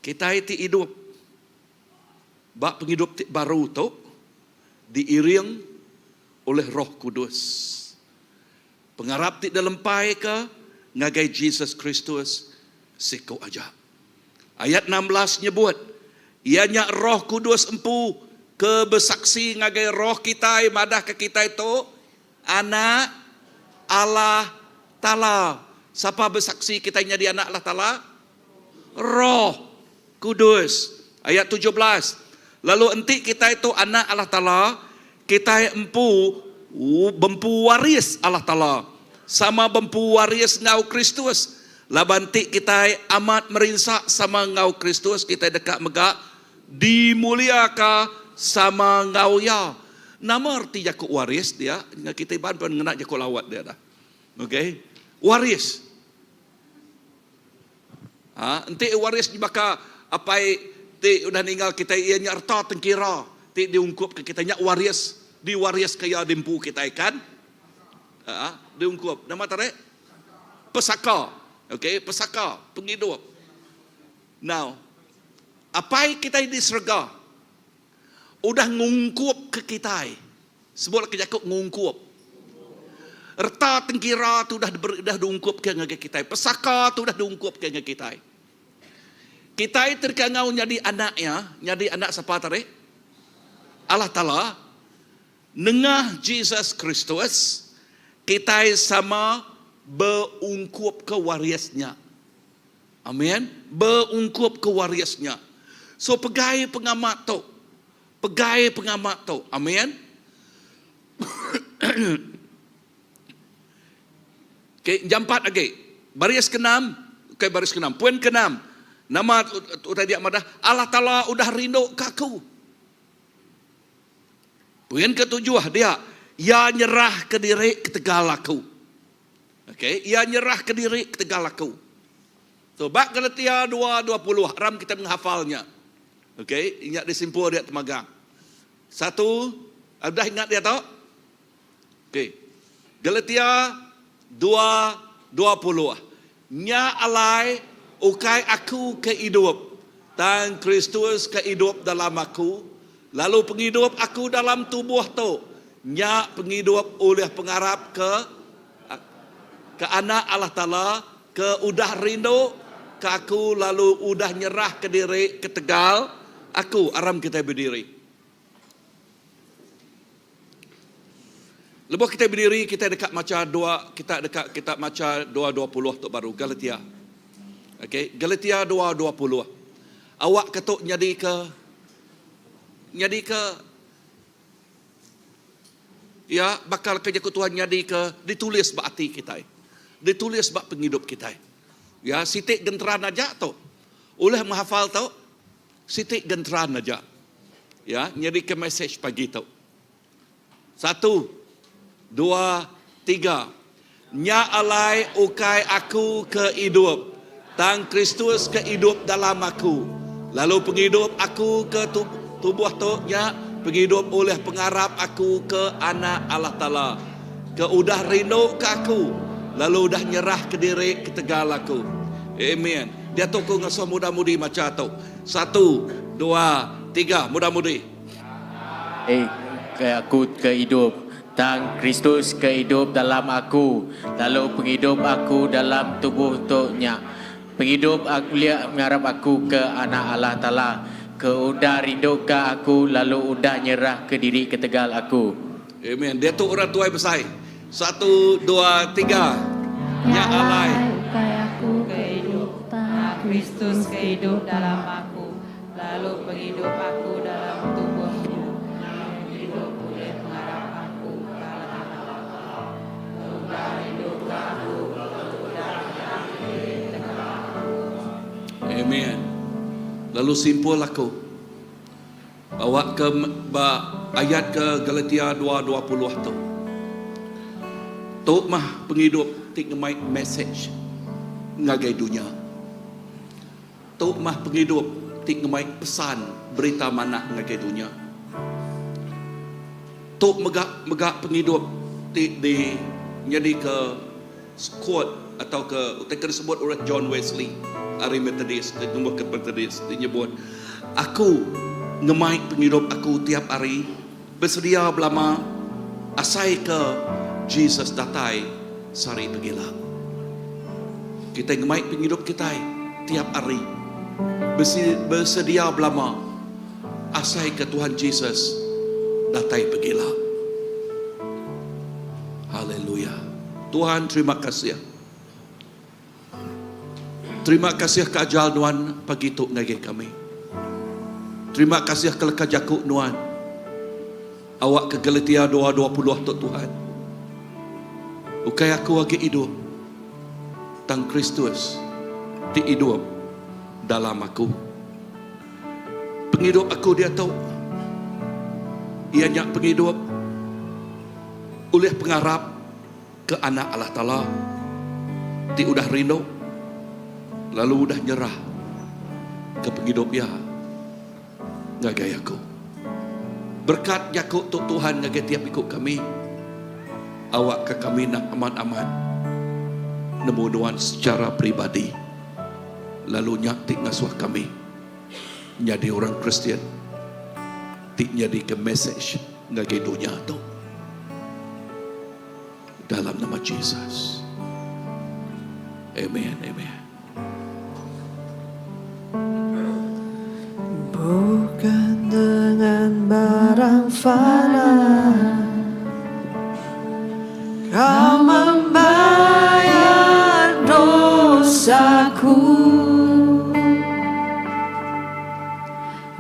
kita itu hidup bak penghidup baru tu diiring oleh Roh Kudus. Pengarap ti dalam pai ke ngagai Jesus Kristus siko aja. Ayat 16 nyebut, ianya Roh Kudus empu ke bersaksi ngagai roh kita madah ke kita itu anak Allah Ta'ala. Siapa bersaksi kita jadi anak Allah Ta'ala? Roh Kudus. Ayat 17. Lalu enti kita itu anak Allah Ta'ala, kita empu waris Allah Ta'ala. Sama bempu waris ngau Kristus. Labanti kita amat merinsak sama ngau Kristus, kita dekat megak dimuliakan sama ngau ya. Nama arti jakuk waris dia, kita iban pun ngena jakuk lawat dia dah. Okey. Waris. Enti waris dibaka apa ti udah ninggal kita ianya harta tengkira, ti diungkup ke kita nya waris, diwaris kaya dimpu kita kan? Diungkup. Nama tarik? Pesaka. Okey, pesaka, penghidup. Now, apa kita di surga? Udah ngungkup ke kita. Sebut ke jakuk ngungkup. Harta tengkira tu dah diungkup ke ngage kita. Pesaka tu dah diungkup ke ngage kita. Kita terkangau jadi anaknya, jadi anak siapa tarik? Allah Ta'ala. Nengah Jesus Kristus, kita sama berungkup ke warisnya. Amin. Berungkup ke warisnya. So pegai pengamat tu. Pegai pengamat tu. Amin. Okay, jampat lagi. Baris ke-6. Okay, baris ke-6. Poin ke-6. Nama udah dia madah. Allah Ta'ala udah rindu ke aku. Poin ke-7 dia. Ia nyerah ke diri ketegal aku. Okay, ia nyerah ke diri ketegal aku. So, bak Galatia 2:20. Haram kita menghafalnya. Okay, ingat disimpul dia temagang. 1. Dah ingat dia tak? Okay. Galatia 2:20. Nya alai ukai aku ke hidup, dan Kristus ke hidup dalam aku, lalu penghidup aku dalam tubuh tu. Nya penghidup oleh pengharap ke anak Allah Ta'ala, ke udah rindu ke aku, lalu udah nyerah ke diri ke tegal aku. Aram kita berdiri. Lepas kita berdiri, kita dekat macam kita macam 2:20 tu baru Galatia. Okey, Galatia 2:20. Awak ketuk nyadi ke ya bakal kerja Tuhan nyadi ke ditulis bak hati kita. Ditulis bak penghidup kita. Ya, sitik genteran aja tu. Oleh menghafal tu, sitik genteran aja. Ya, nyadi ke message pagi tu. 1, 2, 3. Nya alai ukai aku ke hidup, dan Kristus ke hidup dalam aku. Lalu penghidup aku ke tubuh tu nya penghidup oleh pengharap aku ke anak Allah Ta'ala. Ke udah rindu ke aku, lalu udah nyerah ke diri ke tegal aku. Amen. Dia tu ku ngasuh muda-mudi macam tu. 1, 2, 3. Muda-mudi. Ke aku ke hidup, dan Kristus ke hidup dalam aku, lalu penghidup aku dalam tubuh tu-Nya. Penghidup aku lihat mengharap aku ke anak Allah Ta'ala. Ke udah rindu ke aku, lalu udah nyerah ke diri ke tegal aku. Amen. Dia tu orang tuai besar. 1, 2, 3. Nya alai ukai aku ke hidup, dan Kristus ke hidup dalam aku, lalu penghidup aku dalam tubuhnya. Hidup boleh mengharap aku ke Allah Ta'ala. Udah hidup aku, udah nyerah ke diri ke tegal aku. Amen. Lalu simpul aku. Bawa ke ayat ke Galatia 2:20 tu. Tok mah penghidup tik ngemai message ngagai dunia. Tok mah penghidup tik ngemai pesan berita mana ngagai dunia. Tok megak penghidup tik di jadi ke quote atau ke disebut oleh John Wesley, Ari Methodist, nombor ke Methodist, dia nyebut, aku ngemai penghidup aku tiap hari bersedia belama asai ke Jesus datai sari begila. Kita ngemai penghidup kita tiap hari bersedia belama asai ke Tuhan Yesus datai begila. Haleluya. Tuhan terima kasih. Terima kasih kajal nuan pagi tu ngagi kami. Terima kasih keleka jakuk nuan. Awak ke Galatia 2:20 tu Tuhan. Ukai aku lagi hidup. Tang Kristus di hidup dalam aku. Penghidup aku dia tahu. Ianya penghidup oleh pengharap ke anak Allah Ta'ala. Ti udah rindu. Lalu udah nyerah ke penghidup ya. Ngagai aku. Berkat yakuk tu Tuhan ngagai tiap ikut kami. Awak ke kami nak aman-aman. Nemunuan secara pribadi. Lalu nyak ngasuh kami. Jadi orang Kristian. Tik jadi ke message ngagai dunia tu. Dalam nama Yesus. Amen, amen. Bukan dengan barang fana Kau membayar dosaku,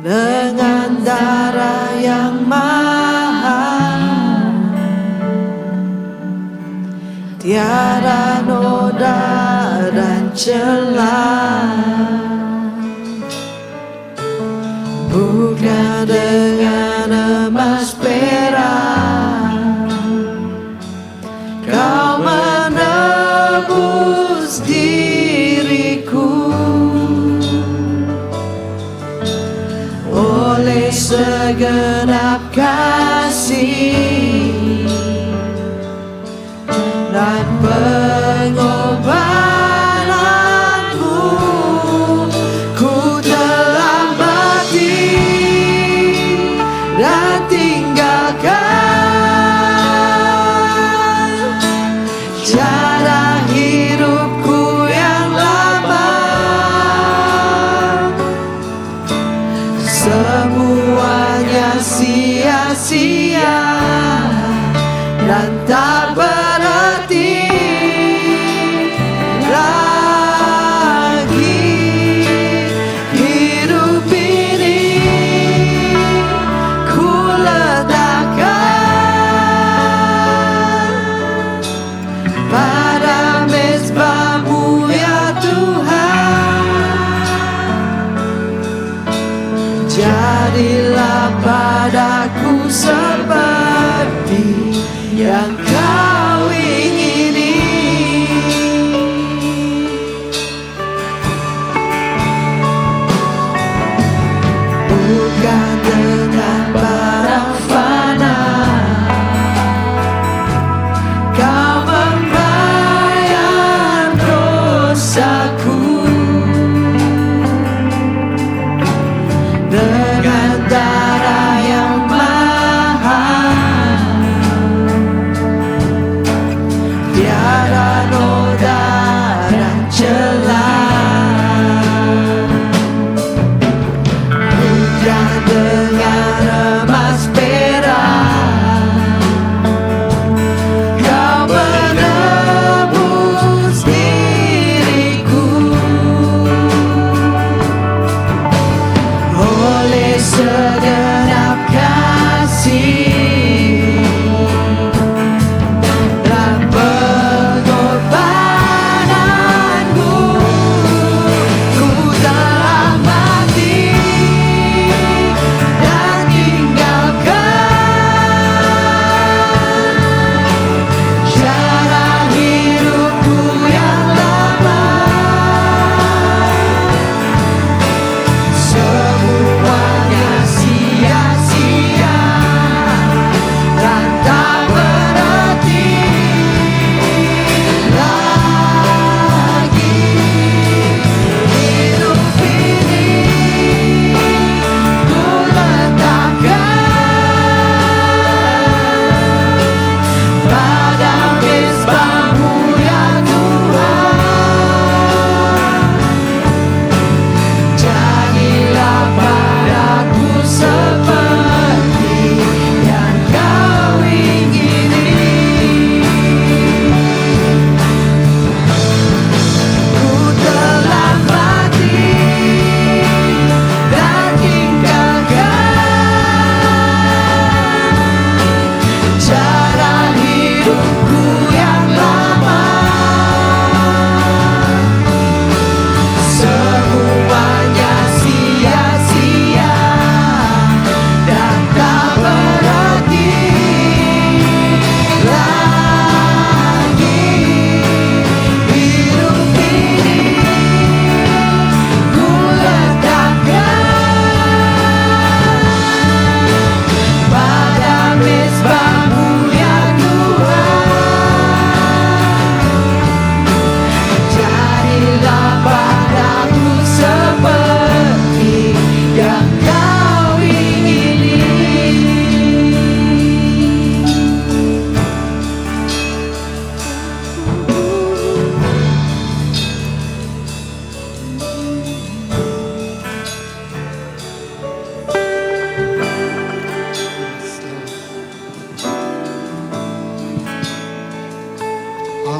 dengan darah yang mahal, tiada noda dan celah. Bukan dengan emas perak Kau menebus diriku, oleh segenap kasih dan pengorbananmu, ku telah mati dan tinggalkan cara hidupku yang lama. Semuanya sia-sia dan tak berarti lagi. Hidup ini ku letakkan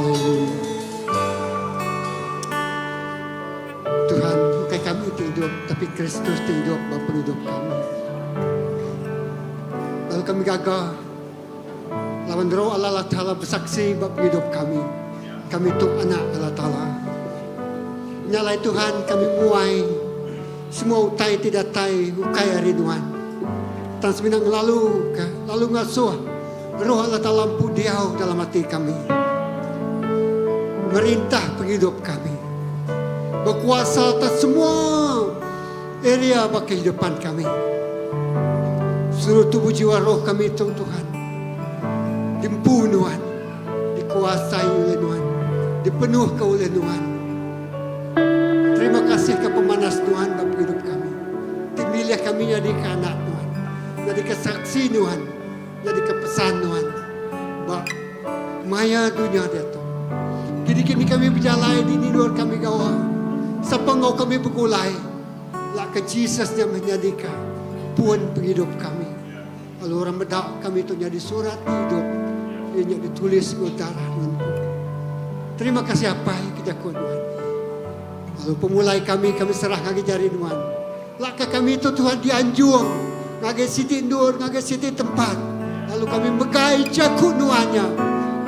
Haleluya. Tuhan, bukan kami itu hidup, tapi Kristus itu hidup bapa hidup kami. Lalu kami gagah lawan roh Allah Ta'ala bersaksi bapa hidup kami. Kami itu anak Allah Ta'ala. Nyalai Tuhan kami muai semua utai tidak tai ukai rinduan. Tan seminang lalu ngasuh roh Allah Ta'ala lampu diau dalam hati kami. Merintah penghidup kami. Berkuasa atas semua area bagi kehidupan kami. Seluruh tubuh jiwa roh kami Tuhan. Dimpu Tuhan. Dikuasai oleh Tuhan. Dipenuh oleh Tuhan. Terima kasih ke pemanas Tuhan dalam hidup kami. Timilih kami jadi ke anak Tuhan. Jadi ke saksi Tuhan. Jadi ke pesan Tuhan. Bak maya dunia dia tu. Kini kami berjalan di luar kami gawah. Sepengau kami bergulai. Lah ke Jesus yang menjadikan puan penghidup kami. Lalu orang bedak kami itu jadi surat hidup. Yang ditulis ke utara Tuhan. Terima kasih apa yang kita Tuhan. Lalu pemulai kami serah ngagi jari Tuhan. Laka kami itu Tuhan dianjung. Ngagi siti nur, ngagi siti tempat. Lalu kami megai jaku nuanya.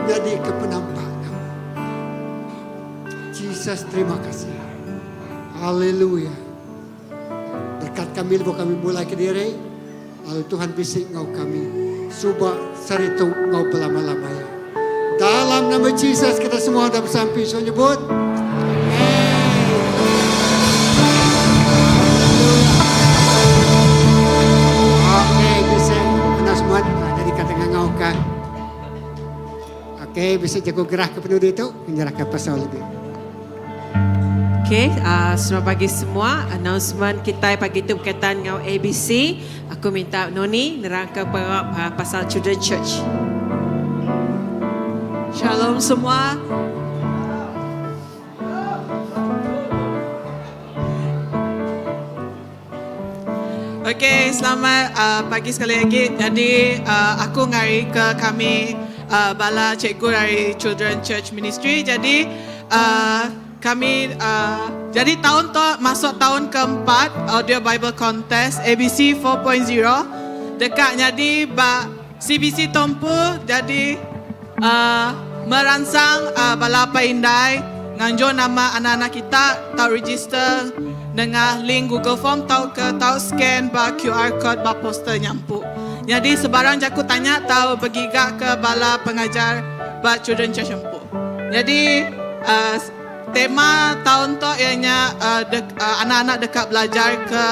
Jadi kepenampak kami. Jesus terima kasih. Haleluya. Berkat kami lepas kami mulai ke diri. Lalu Tuhan bisik ngau kami. Subah saritu ngau pelama-lamanya. Dalam nama Jesus kita semua dah bersampai. So nyebut. Okey, bisa jago gerah ke penuh itu, menyerahkan pasal lebih. Okey, selamat pagi semua. Announcement kita pagi itu berkaitan dengan ABC. Aku minta Noni nerangkan pasal Children Church. Shalom semua. Okey, selamat pagi sekali lagi. Jadi aku ngari ke kami bala cikgu dari Children Church Ministry. Jadi kami jadi tahun tu masuk tahun keempat Audio Bible Contest ABC 4.0 dekat jadi CBC Tompu jadi merangsang bala Indai nganjur nama anak-anak kita tahu register dengan link Google Form tahu scan QR code poster nyampu. Jadi sebarang jaku tanya tahu pergi ke bala pengajar Children Church Empu. Jadi tema tahun tu ianya anak-anak dekat belajar ke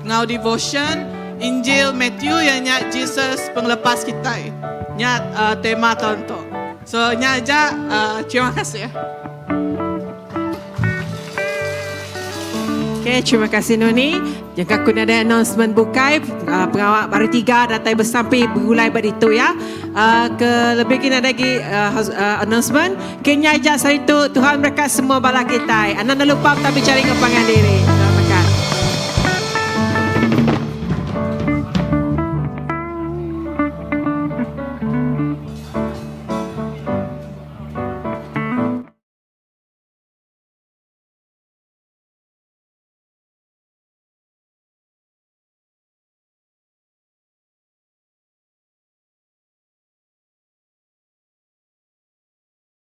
ngau devotion Injil Matthew ianya Jesus penglepas kita. Nya tema tahun tu. So nya aja terima kasih ya. Okay, terima kasih Noni. Jika aku ada announcement bukai, pengawal baru 3 datai bersampai bergulai beritu ya. Lebih kita ada lagi announcement. Kenya ajak saya itu Tuhan berkat semua bala kita. Anda lupa tapi cari kepangan diri.